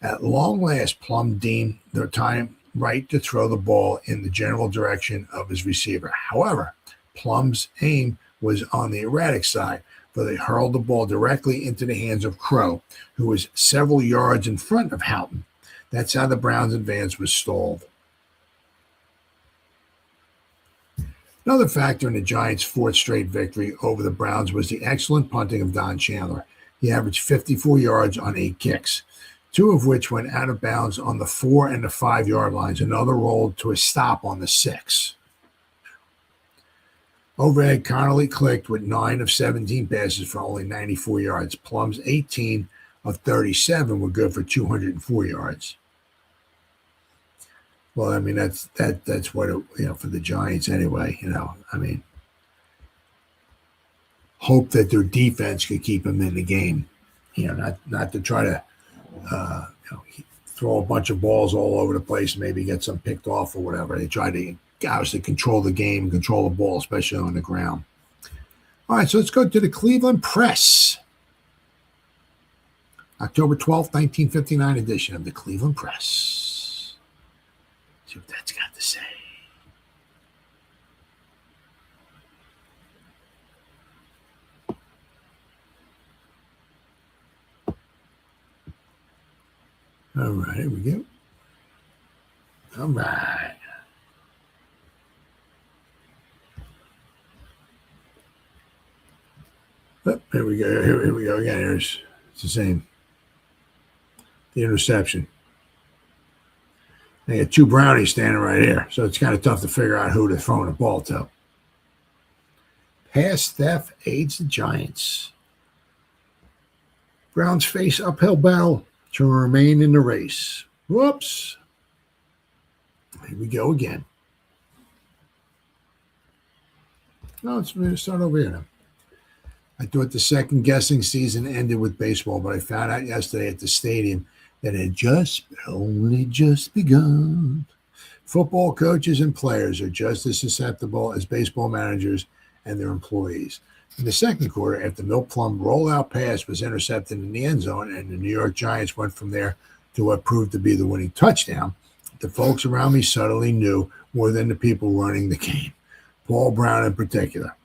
At long last, Plum deemed the time right to throw the ball in the general direction of his receiver. However, Plum's aim was on the erratic side, for they hurled the ball directly into the hands of Crow, who was several yards in front of Houghton. That's how the Browns' advance was stalled. Another factor in the Giants' fourth straight victory over the Browns was the excellent punting of Don Chandler. He averaged 54 yards on 8 kicks, 2 of which went out of bounds on the 4 and the 5-yard lines. Another rolled to a stop on the 6. Overhead, Connolly clicked with 9 of 17 passes for only 94 yards. Plum's 18 of 37 were good for 204 yards. Well, that's what it, for the Giants anyway. Hope that their defense could keep them in the game. Not to try to throw a bunch of balls all over the place and maybe get some picked off or whatever. They try to obviously control the game and control the ball, especially on the ground. All right, so let's go to the Cleveland Press. October 12th, 1959 edition of the Cleveland Press. See what that's got to say. All right, here we go. All right. Oh, here we go. Here we go again. It's the same. The interception. They got 2 Brownies standing right here, so it's kind of tough to figure out who they're throwing the ball to. Pass theft aids the Giants. Browns face uphill battle to remain in the race. Whoops. Here we go again. No, let's start over here now. I thought the second guessing season ended with baseball, but I found out yesterday at the stadium that it had only just begun. Football coaches and players are just as susceptible as baseball managers and their employees. In the second quarter, after Milt Plum's rollout pass was intercepted in the end zone and the New York Giants went from there to what proved to be the winning touchdown, the folks around me suddenly knew more than the people running the game, Paul Brown in particular.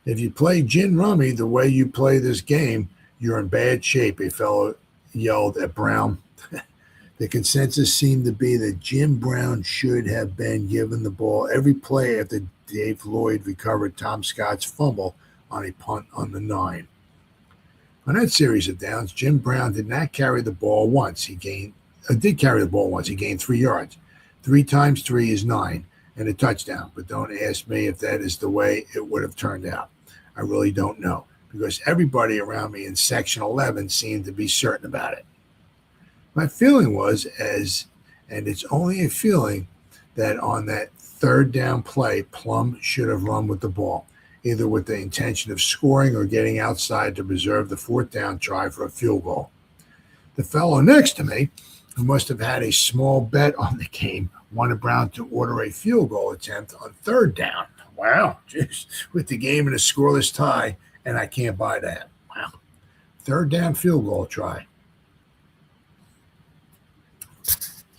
If you play gin rummy the way you play this game, you're in bad shape, a fellow yelled at Brown. The consensus seemed to be that Jim Brown should have been given the ball every play after Dave Lloyd recovered Tom Scott's fumble on a punt on the 9. On that series of downs, Jim Brown did not carry the ball once. He gained 3 yards. 3 times 3 is 9 and a touchdown. But don't ask me if that is the way it would have turned out. I really don't know, because everybody around me in Section 11 seemed to be certain about it. My feeling was, and it's only a feeling, that on that third down play, Plum should have run with the ball, either with the intention of scoring or getting outside to preserve the fourth down try for a field goal. The fellow next to me, who must have had a small bet on the game, wanted Brown to order a field goal attempt on third down. Wow, just with the game in a scoreless tie, and I can't buy that. Wow. Third down field goal try.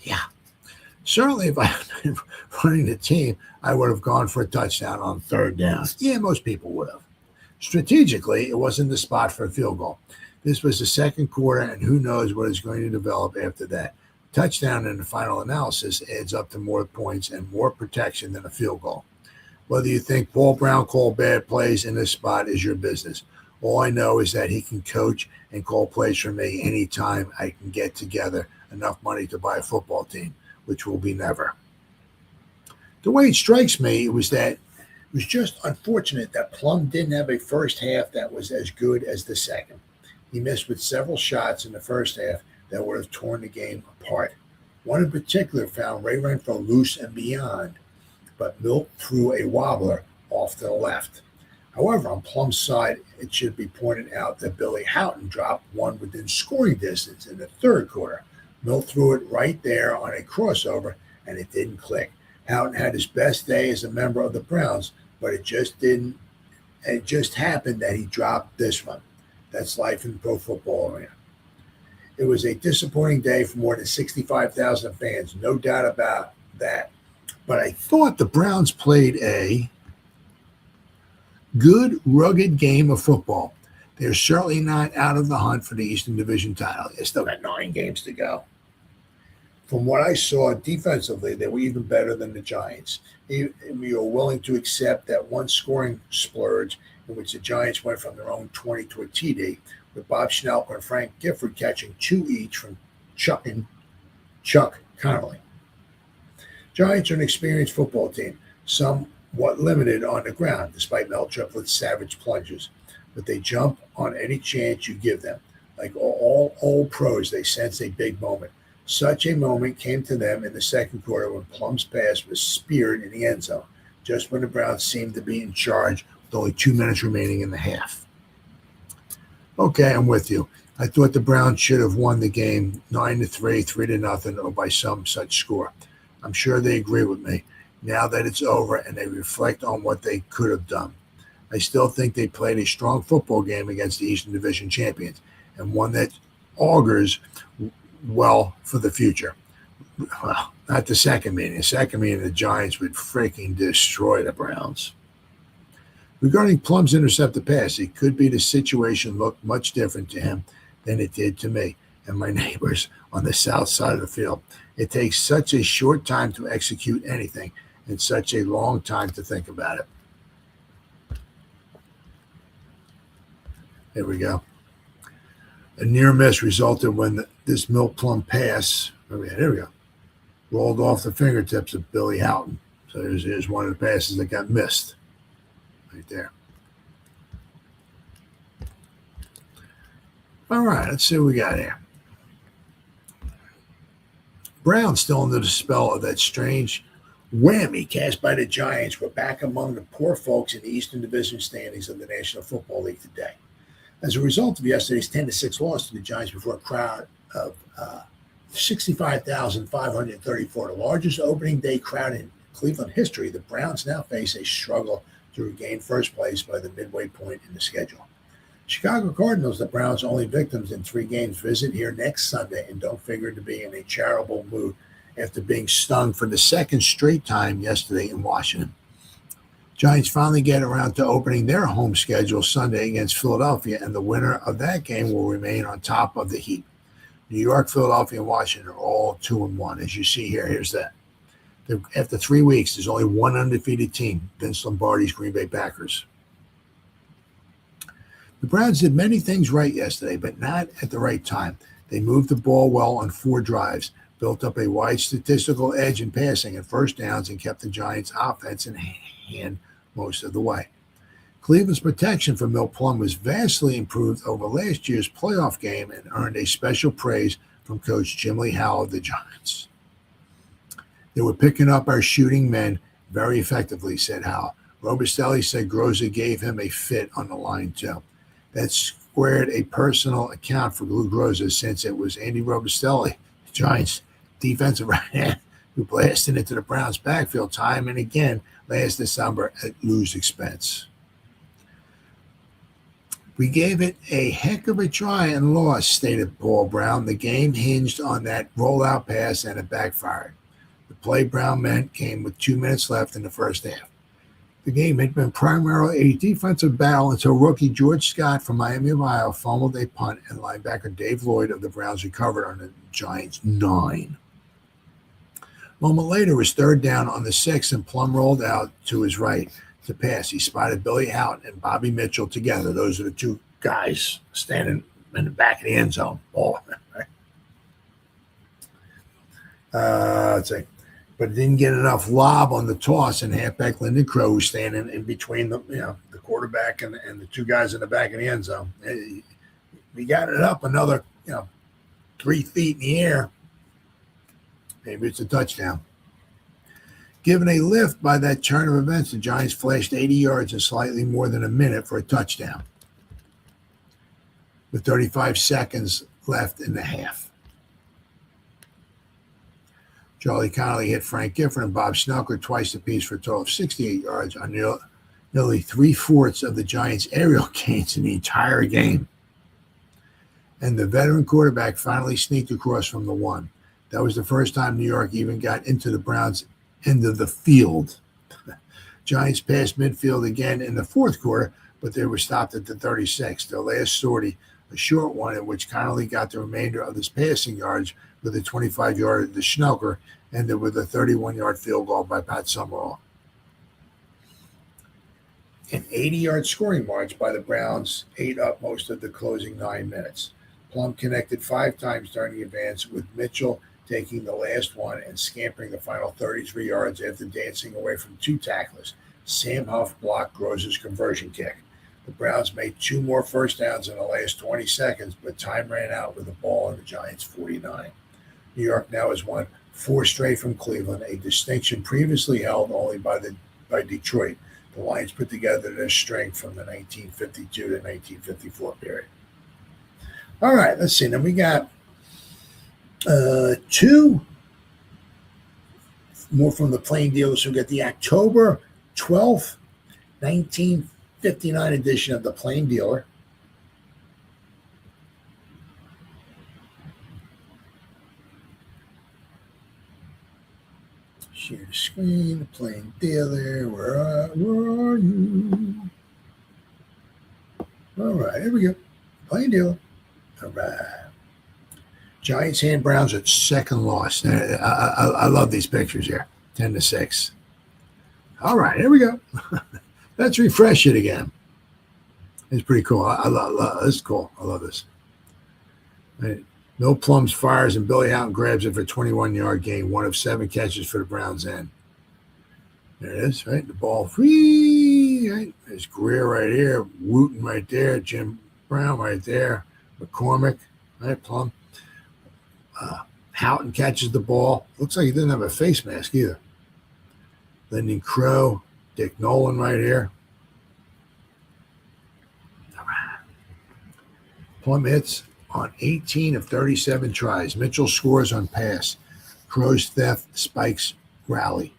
Yeah. Certainly, if I had been running the team, I would have gone for a touchdown on third down. Yeah, most people would have. Strategically, it wasn't the spot for a field goal. This was the second quarter, and who knows what is going to develop after that. Touchdown in the final analysis adds up to more points and more protection than a field goal. Whether you think Paul Brown called bad plays in this spot is your business. All I know is that he can coach and call plays for me anytime I can get together enough money to buy a football team, which will be never. The way it strikes me it was just unfortunate that Plum didn't have a first half that was as good as the second. He missed with several shots in the first half that would have torn the game apart. One in particular found Ray Renfro loose and beyond, but Milt threw a wobbler off to the left. However, on Plum's side, it should be pointed out that Billy Houghton dropped one within scoring distance in the third quarter. Milt threw it right there on a crossover, and it didn't click. Houghton had his best day as a member of the Browns, but it just happened that he dropped this one. That's life in the pro football arena. It was a disappointing day for more than 65,000 fans, no doubt about that. But I thought the Browns played a good, rugged game of football. They're certainly not out of the hunt for the Eastern Division title. They still got 9 games to go. From what I saw defensively, they were even better than the Giants. We were willing to accept that one scoring splurge in which the Giants went from their own 20 to a TD, with Bob Schnelker and Frank Gifford catching 2 each from Chuck Connolly. Giants are an experienced football team, somewhat limited on the ground, despite Mel Triplett's savage plunges. But they jump on any chance you give them. Like all old pros, they sense a big moment. Such a moment came to them in the second quarter when Plum's pass was speared in the end zone, just when the Browns seemed to be in charge with only 2 minutes remaining in the half. Okay, I'm with you. I thought the Browns should have won the game 9-3, 3-0, or by some such score. I'm sure they agree with me now that it's over and they reflect on what they could have done. I still think they played a strong football game against the Eastern Division champions and one that augurs well for the future. Well, not the second meeting. The second meeting, the Giants would freaking destroy the Browns. Regarding Plum's intercepted pass, it could be the situation looked much different to him than it did to me and my neighbors on the south side of the field. It takes such a short time to execute anything and such a long time to think about it. There we go. A near miss resulted when this Milt Plum pass, there we go, rolled off the fingertips of Billy Houghton. So here's one of the passes that got missed right there. All right, let's see what we got here. Brown, still under the spell of that strange whammy cast by the Giants, were back among the poor folks in the Eastern Division standings of the National Football League today. As a result of yesterday's 10-6 loss to the Giants before a crowd of 65,534, the largest opening day crowd in Cleveland history, the Browns now face a struggle to regain first place by the midway point in the schedule. Chicago Cardinals, the Browns' only victims in 3 games, visit here next Sunday and don't figure to be in a charitable mood after being stung for the second straight time yesterday in Washington. Giants finally get around to opening their home schedule Sunday against Philadelphia, and the winner of that game will remain on top of the heap. New York, Philadelphia, and Washington are all 2-1. As you see here, here's that. After 3 weeks, there's only one undefeated team, Vince Lombardi's Green Bay Packers. The Browns did many things right yesterday, but not at the right time. They moved the ball well on 4 drives, built up a wide statistical edge in passing and first downs, and kept the Giants' offense in hand most of the way. Cleveland's protection for Milt Plum was vastly improved over last year's playoff game and earned a special praise from coach Jim Lee Howell of the Giants. They were picking up our shooting men very effectively, said Howell. Robustelli said Groza gave him a fit on the line, too. That squared a personal account for Lou Groza, since it was Andy Robustelli, the Giants' defensive right hand, who blasted into the Browns' backfield time and again last December at Lou's expense. We gave it a heck of a try and lost, stated Paul Brown. The game hinged on that rollout pass and it backfired. The play Brown meant came with 2 minutes left in the first half. The game had been primarily a defensive battle until rookie George Scott from Miami of Ohio fumbled a punt and linebacker Dave Lloyd of the Browns recovered on the Giants' 9. A moment later, it was 3rd down on the 6, and Plum rolled out to his right to pass. He spotted Billy Houghton and Bobby Mitchell together. Those are the 2 guys standing in the back of the end zone. Let's see. But didn't get enough lob on the toss, and halfback Lyndon Crow was standing in between the quarterback and the 2 guys in the back of the end zone. We got it up another 3 feet in the air. Maybe it's a touchdown. Given a lift by that turn of events, the Giants flashed 80 yards in slightly more than a minute for a touchdown, with 35 seconds left in the half. Charlie Connolly hit Frank Gifford and Bob Snelker twice apiece for a total of 68 yards on nearly 3/4 of the Giants' aerial gains in the entire game. And the veteran quarterback finally sneaked across from the 1. That was the first time New York even got into the Browns' end of the field. Giants passed midfield again in the 4th quarter, but they were stopped at the 36. Their last sortie, a short one in which Connolly got the remainder of his passing yards with a 25-yarder to Schnelker, ended with a 31-yard field goal by Pat Summerall. An 80-yard scoring march by the Browns ate up most of the closing 9 minutes. Plum connected 5 times during the advance, with Mitchell taking the last one and scampering the final 33 yards after dancing away from 2 tacklers. Sam Huff blocked Groza's conversion kick. The Browns made 2 more first downs in the last 20 seconds, but time ran out with the ball on the Giants' 49. New York now has won 4 straight from Cleveland, a distinction previously held only by Detroit. The Lions put together their strength from the 1952 to 1954 period. All right, let's see. Then we got 2 more from the Plain Dealers. So we got the October 12th, 1959 edition of the Plain Dealer. Share the screen, the Plain Dealer. Where are you? All right, here we go. Plain Dealer. All right. Giants hand Browns at 2nd loss. I love these pictures here. 10-6. All right, here we go. Let's refresh it again. It's pretty cool. I love this. Is cool. I love this. Right. No Plums fires and Billy Houghton grabs it for a 21-yard gain, 1 of 7 catches for the Browns end. There it is, right? The ball free. Right? There's Greer right here, Wooten right there, Jim Brown right there, McCormick, right? Plum. Houghton catches the ball. Looks like he didn't have a face mask either. Lyndon Crow, Dick Nolan right here. All right. Plum hits on 18 of 37 tries. Mitchell scores on pass. Crow's theft spikes rally.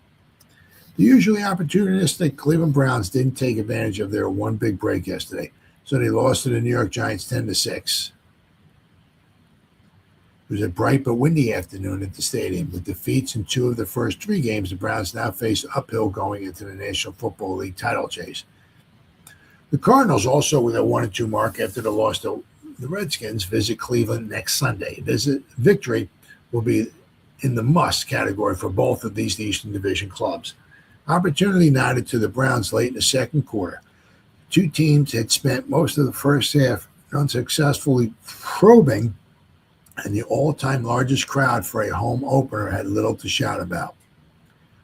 The usually opportunistic Cleveland Browns didn't take advantage of their one big break yesterday, so they lost to the New York Giants 10-6. It was a bright but windy afternoon at the stadium. With defeats in 2 of the first 3 games, the Browns now face uphill going into the National Football League title chase. The Cardinals, also with a 1-2 mark after the loss to the Redskins, visit Cleveland next Sunday. Victory will be in the must category for both of these Eastern Division clubs. Opportunity nodded to the Browns late in the second quarter. 2 teams had spent most of the first half unsuccessfully probing, and the all-time largest crowd for a home opener had little to shout about.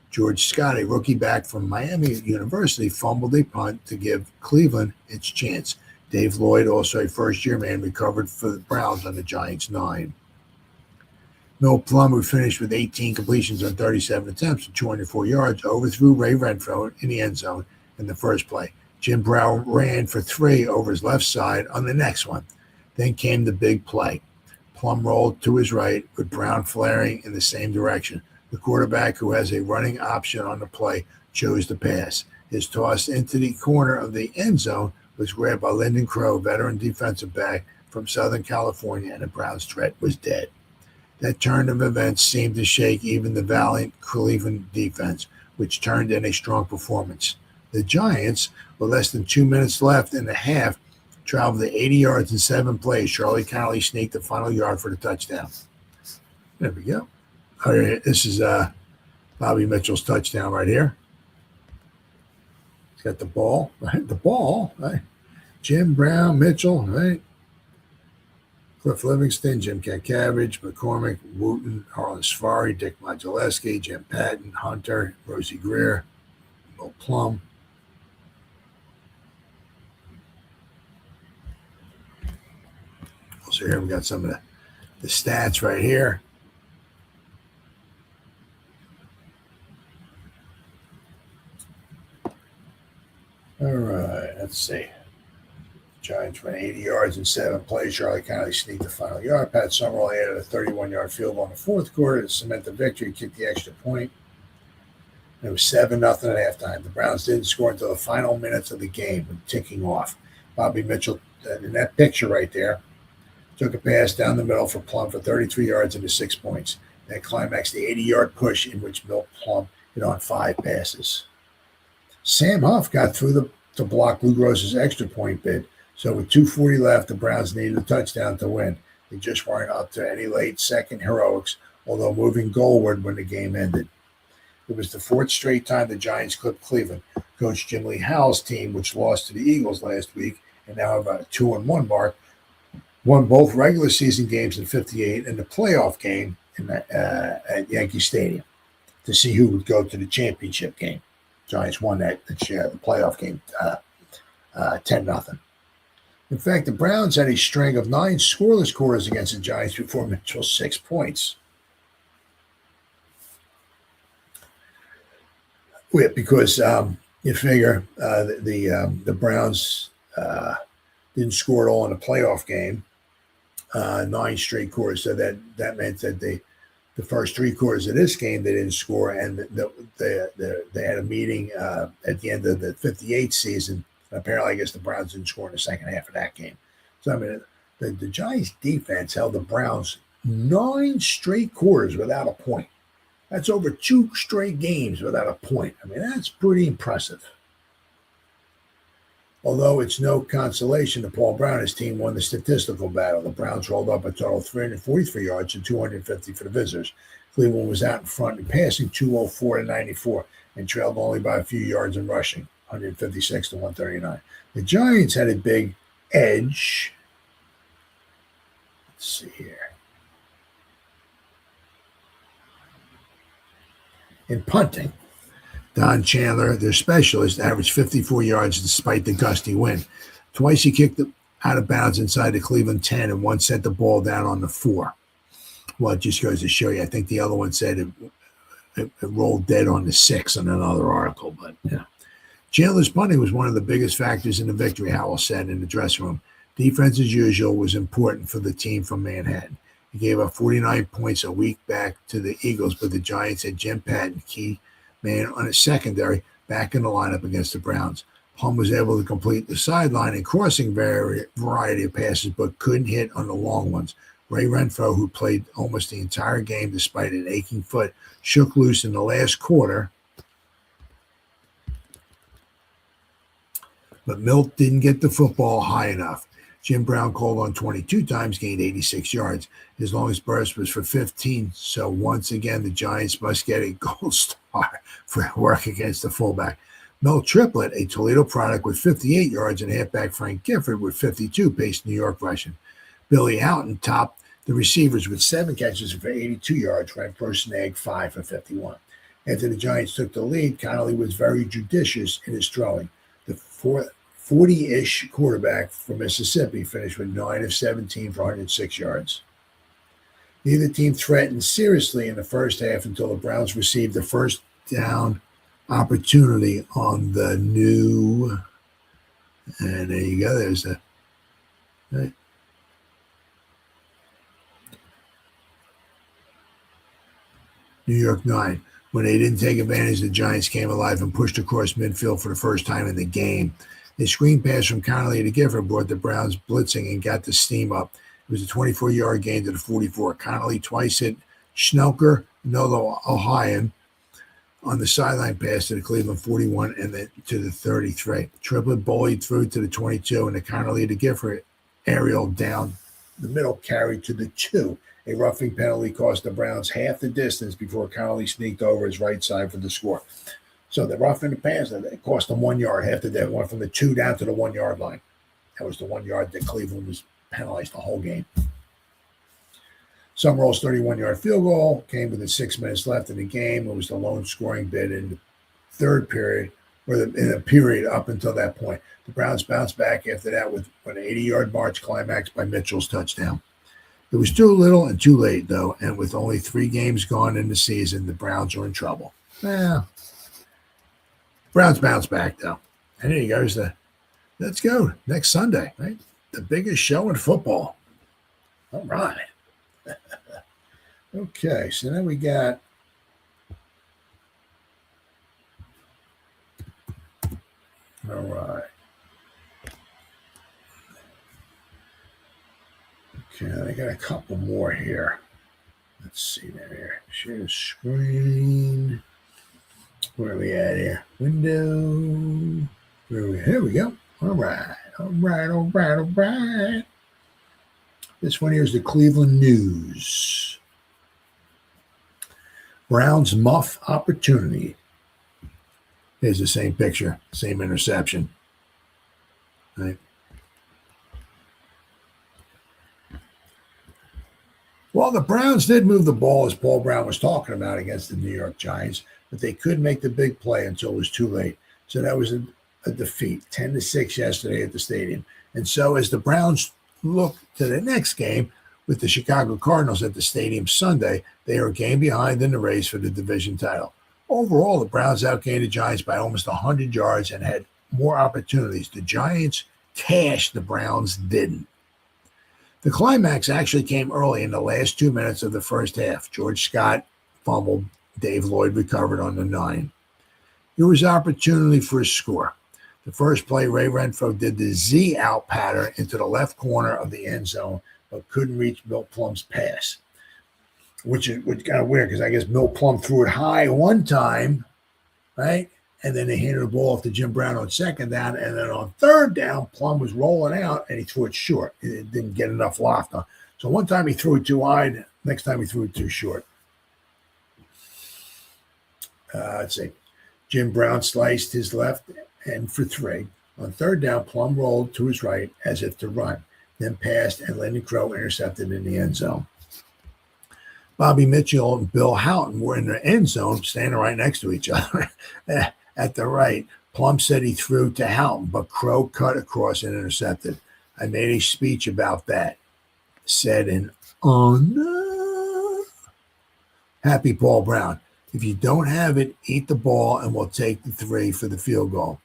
George Scott, a rookie back from Miami University, fumbled a punt to give Cleveland its chance. Dave Lloyd, also a first-year man, recovered for the Browns on the Giants' 9. Mill Plum, who finished with 18 completions on 37 attempts for 204 yards, overthrew Ray Renfro in the end zone in the first play. Jim Brown ran for 3 over his left side on the next one. Then came the big play. Plum rolled to his right with Brown flaring in the same direction. The quarterback, who has a running option on the play, chose to pass. His toss into the corner of the end zone was grabbed by Lyndon Crow, veteran defensive back from Southern California, and the Browns' threat was dead. That turn of events seemed to shake even the valiant Cleveland defense, which turned in a strong performance. The Giants, with less than 2 minutes left in the half, traveled the 80 yards in 7 plays. Charlie Connolly sneaked the final yard for the touchdown. There we go. All right, this is Bobby Mitchell's touchdown right here. He's got the ball, right? The ball, right? Jim Brown, Mitchell, right? Cliff Livingston, Jim Cabbage, McCormick, Wooten, Harlan Safari, Dick Modzelewski, Jim Patton, Hunter, Rosie Greer, Bill Plum. So here we got some of the stats right here. All right, let's see. Giants ran 80 yards in 7 plays. Charlie Connolly sneaked the final yard. Pat Summerall added a 31-yard field goal in the fourth quarter to cement the victory, kicked the extra point. And it was 7-0 at halftime. The Browns didn't score until the final minutes of the game, ticking off. Bobby Mitchell, in that picture right there, took a pass down the middle for Plum for 33 yards into 6 points. That climaxed the 80-yard push in which Milt Plum hit on 5 passes. Sam Huff got through to block Lou Gross's extra point bid. So with 2:40 left, the Browns needed a touchdown to win. They just weren't up to any late second heroics, although moving goalward when the game ended. It was the 4th straight time the Giants clipped Cleveland. Coach Jim Lee Howell's team, which lost to the Eagles last week and now have a 2-1 mark, won both regular season games in '58 and the playoff game at Yankee Stadium to see who would go to the championship game. Giants won the playoff game 10-0. In fact, the Browns had a string of 9 scoreless quarters against the Giants before Mitchell's 6 points. Because you figure the Browns didn't score at all in a playoff game, 9 straight quarters. So that meant that the first 3 quarters of this game they didn't score, and they had a meeting at the end of the '58 season. Apparently, I guess the Browns didn't score in the second half of that game. So, I mean, the Giants' defense held the Browns 9 straight quarters without a point. That's over 2 straight games without a point. I mean, that's pretty impressive. Although it's no consolation that Paul Brown and his team won the statistical battle. The Browns rolled up a total of 343 yards and 250 for the visitors. Cleveland was out in front in passing 204-94 and trailed only by a few yards in rushing. 156-139. The Giants had a big edge. Let's see here. In punting, Don Chandler, their specialist, averaged 54 yards despite the gusty wind. Twice he kicked it out of bounds inside the Cleveland 10 and once sent the ball down on the 4. Well, it just goes to show you. I think the other one said it rolled dead on the 6 on another article, but yeah. Chandler's punting was one of the biggest factors in the victory, Howell said in the dressing room. Defense, as usual, was important for the team from Manhattan. He gave up 49 points a week back to the Eagles, but the Giants had Jim Patton, key man on his secondary, back in the lineup against the Browns. Plum was able to complete the sideline and crossing variety of passes, but couldn't hit on the long ones. Ray Renfro, who played almost the entire game despite an aching foot, shook loose in the last quarter, but Milt didn't get the football high enough. Jim Brown called on 22 times, gained 86 yards. His longest burst was for 15, so once again the Giants must get a gold star for work against the fullback. Mel Triplett, a Toledo product with 58 yards, and halfback Frank Gifford with 52 paced New York rushing. Billy Houghton topped the receivers with 7 catches for 82 yards, Renfro snagged 5 for 51. After the Giants took the lead, Connolly was very judicious in his throwing. The 40-ish quarterback from Mississippi finished with 9 of 17 for 106 yards. Neither team threatened seriously in the first half until the Browns received the first down opportunity on the new, and there you go, there's the right. New York 9. When they didn't take advantage, the Giants came alive and pushed across midfield for the first time in the game. A screen pass from Connolly to Gifford brought the Browns blitzing and got the steam up. It was a 24-yard gain to the 44. Connolly twice hit Schnelker, Nolo Ohio, on the sideline pass to the Cleveland 41 and then to the 33. Triplett bullied through to the 22, and the Connolly to Gifford aerial down the middle carried to the 2. A roughing penalty cost the Browns half the distance before Connolly sneaked over his right side for the score. So the roughing the pass, it cost them 1 yard. Half the day went from the 2 down to the 1 yard line. That was the 1 yard that Cleveland was penalized the whole game. Summerall's 31-yard field goal came with 6 minutes left in the game. It was the lone scoring bid in the third period, or in a period up until that point. The Browns bounced back after that with an 80-yard march climaxed by Mitchell's touchdown. It was too little and too late, though, and with only 3 games gone in the season, the Browns are in trouble. Browns bounce back, though. And here goes let's go, next Sunday, right? The biggest show in football. All right. Okay, so then we got all right. Okay, I got a couple more here. Let's see there. Share screen. Where are we at here? Window. Here we go. All right. This one here is the Cleveland News. Browns muff opportunity. Here's the same picture, same interception. Right. Well, the Browns did move the ball, as Paul Brown was talking about, against the New York Giants, but they couldn't make the big play until it was too late. So that was a defeat, 10-6 yesterday at the stadium. And so as the Browns look to the next game with the Chicago Cardinals at the stadium Sunday, they are a game behind in the race for the division title. Overall, the Browns outgained the Giants by almost 100 yards and had more opportunities. The Giants cashed, the Browns didn't. The climax actually came early in the last 2 minutes of the first half. George Scott fumbled. Dave Lloyd recovered on the 9. There was opportunity for a score. The first play, Ray Renfro did the Z out pattern into the left corner of the end zone, but couldn't reach Milt Plum's pass, which is kind of weird because I guess Milt Plum threw it high one time, right? And then they handed the ball off to Jim Brown on second down. And then on third down, Plum was rolling out, and he threw it short. It didn't get enough loft on. So one time he threw it too high. Next time he threw it too short. Let's see. Jim Brown sliced his left end for 3. On third down, Plum rolled to his right as if to run, then passed, and Landon Crow intercepted in the end zone. Bobby Mitchell and Bill Houghton were in the end zone, standing right next to each other. At the right, Plum said he threw to Houghton, but Crow cut across and intercepted. I made a speech about that, said in honor. Happy Paul Brown. If you don't have it, eat the ball, and we'll take the 3 for the field goal.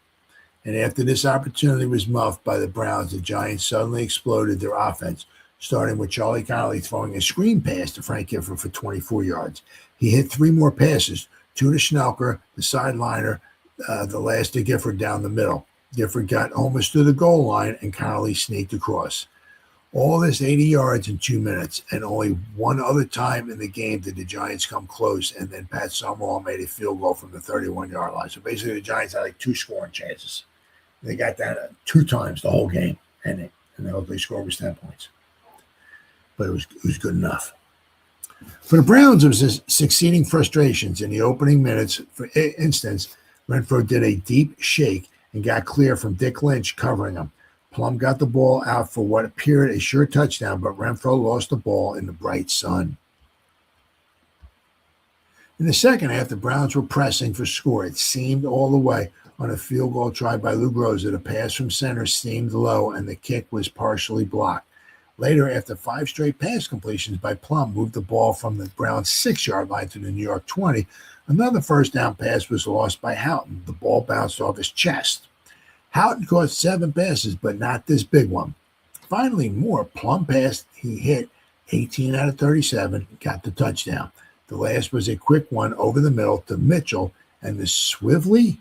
And after this opportunity was muffed by the Browns, the Giants suddenly exploded their offense, starting with Charlie Connolly throwing a screen pass to Frank Gifford for 24 yards. He hit 3 more passes, 2 to Schnelker, the sideliner, the last to Gifford down the middle. Gifford got almost to the goal line, and Connolly sneaked across. All this 80 yards in 2 minutes, and only one other time in the game did the Giants come close, and then Pat Summerall made a field goal from the 31-yard line. So basically the Giants had like 2 scoring chances. They got that 2 times the whole game, and they scored was 10 points. But it was good enough. For the Browns, it was succeeding frustrations. In the opening minutes, for instance, Renfro did a deep shake and got clear from Dick Lynch covering him. Plum got the ball out for what appeared a sure touchdown, but Renfro lost the ball in the bright sun. In the second half, the Browns were pressing for score. It seemed all the way on a field goal tried by Lou Groza. The pass from center seemed low, and the kick was partially blocked. Later, after 5 straight pass completions by Plum moved the ball from the Browns' 6-yard line to the New York 20, another first down pass was lost by Houghton. The ball bounced off his chest. Houghton caught 7 passes, but not this big one. Finally, more Plum passed. He hit 18 out of 37, got the touchdown. The last was a quick one over the middle to Mitchell, and the Swively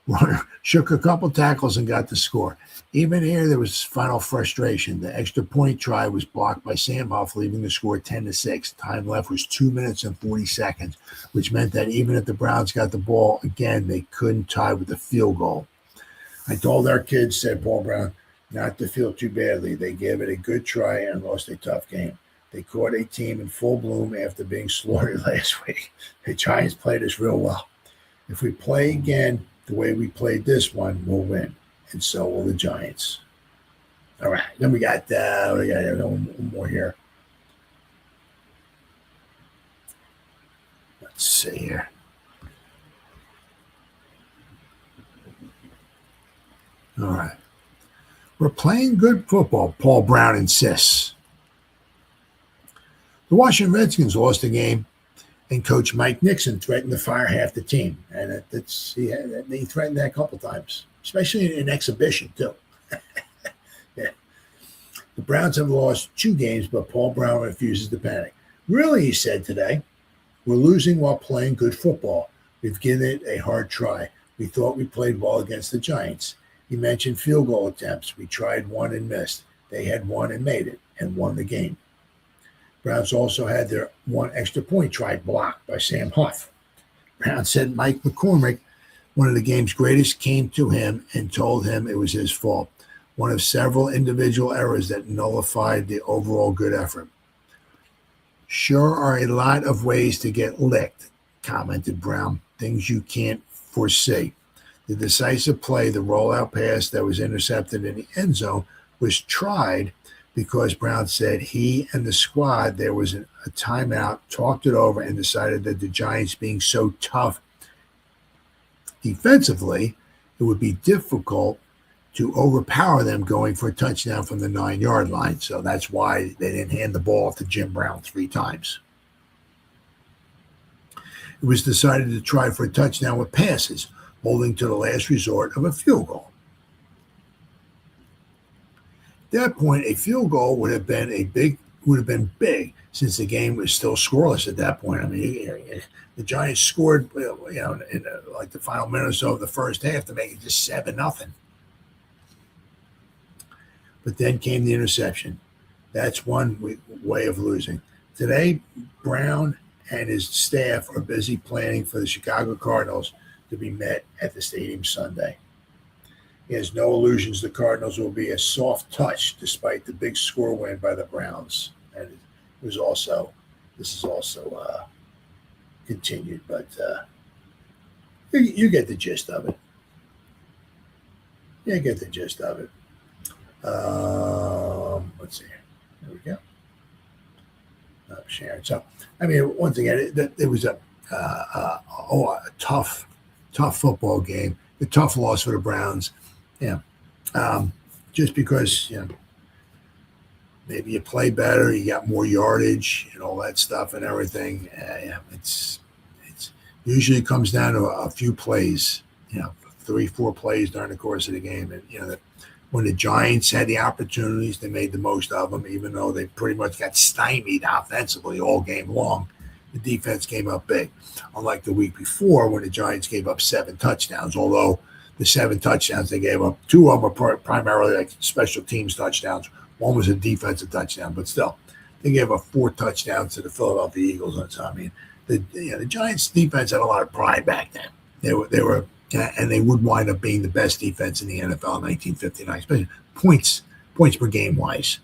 runner shook a couple tackles and got the score. Even here, there was final frustration. The extra point try was blocked by Sam Huff, leaving the score 10-6. Time left was 2 minutes and 40 seconds, which meant that even if the Browns got the ball again, they couldn't tie with a field goal. I told our kids, said Paul Brown, not to feel too badly. They gave it a good try and lost a tough game. They caught a team in full bloom after being slaughtered last week. The Giants played us real well. If we play again the way we played this one, we'll win. And so will the Giants. All right. Then we got one more here. Let's see here. All right. We're playing good football, Paul Brown insists. The Washington Redskins lost the game, and Coach Mike Nixon threatened to fire half the team. And he threatened that a couple times, especially in exhibition, too. Yeah. The Browns have lost 2 games, but Paul Brown refuses to panic. Really, he said today, we're losing while playing good football. We've given it a hard try. We thought we played well against the Giants. He mentioned field goal attempts. We tried 1 and missed. They had 1 and made it and won the game. Browns also had their 1 extra point try blocked by Sam Huff. Brown said Mike McCormick, one of the game's greatest, came to him and told him it was his fault. One of several individual errors that nullified the overall good effort. Sure are a lot of ways to get licked, commented Brown. Things you can't foresee. The decisive play, the rollout pass that was intercepted in the end zone, was tried because Brown said he and the squad, there was a timeout, talked it over, and decided that the Giants being so tough defensively, it would be difficult to overpower them going for a touchdown from the 9-yard line. So that's why they didn't hand the ball to Jim Brown 3 times. It was decided to try for a touchdown with passes, holding to the last resort of a field goal. At that point, a field goal would have been big since the game was still scoreless at that point. I mean, the Giants scored, in like the final minute or so of the first half to make it just 7-0. But then came the interception. That's one way of losing. Today, Brown and his staff are busy planning for the Chicago Cardinals to be met at the stadium Sunday. He has no illusions the Cardinals will be a soft touch despite the big score win by the Browns. And this is also continued, but you get the gist of it. You get the gist of it. Let's see. There we go. Sharon. So, I mean, once again, it was a tough football game. A tough loss for the Browns. Yeah. Just because, maybe you play better, you got more yardage and all that stuff and everything. It's usually comes down to a few plays, 3-4 plays during the course of the game. And, when the Giants had the opportunities, they made the most of them, even though they pretty much got stymied offensively all game long. The defense came up big, unlike the week before when the Giants gave up 7 touchdowns, although the 7 touchdowns they gave up, 2 of them were primarily like special teams touchdowns. One was a defensive touchdown, but still, they gave up 4 touchdowns to the Philadelphia Eagles. So, I mean, the Giants' defense had a lot of pride back then. They were, and they would wind up being the best defense in the NFL in 1959, especially points per game wise.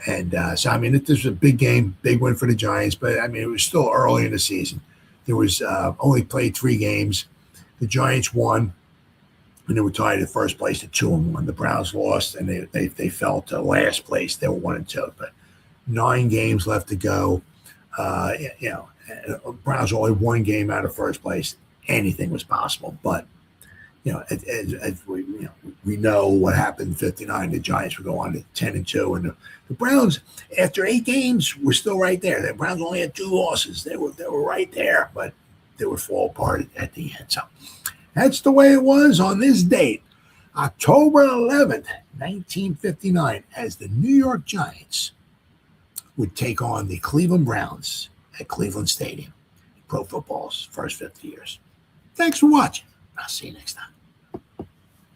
And so, I mean, this was a big game, big win for the Giants, but I mean, it was still early in the season. There was only played 3 games. The Giants won, and they were tied in first place at 2-1. The Browns lost, and they fell to last place. They were 1-2, but 9 games left to go. Browns only 1 game out of first place. Anything was possible, but as we know what happened in '59. The Giants would go on to 10-2, and the Browns, after 8 games, were still right there. The Browns only had 2 losses. They were right there, but they would fall apart at the end. So that's the way it was on this date, October 11th, 1959, as the New York Giants would take on the Cleveland Browns at Cleveland Stadium. Pro football's first 50 years. Thanks for watching. I'll see you next time.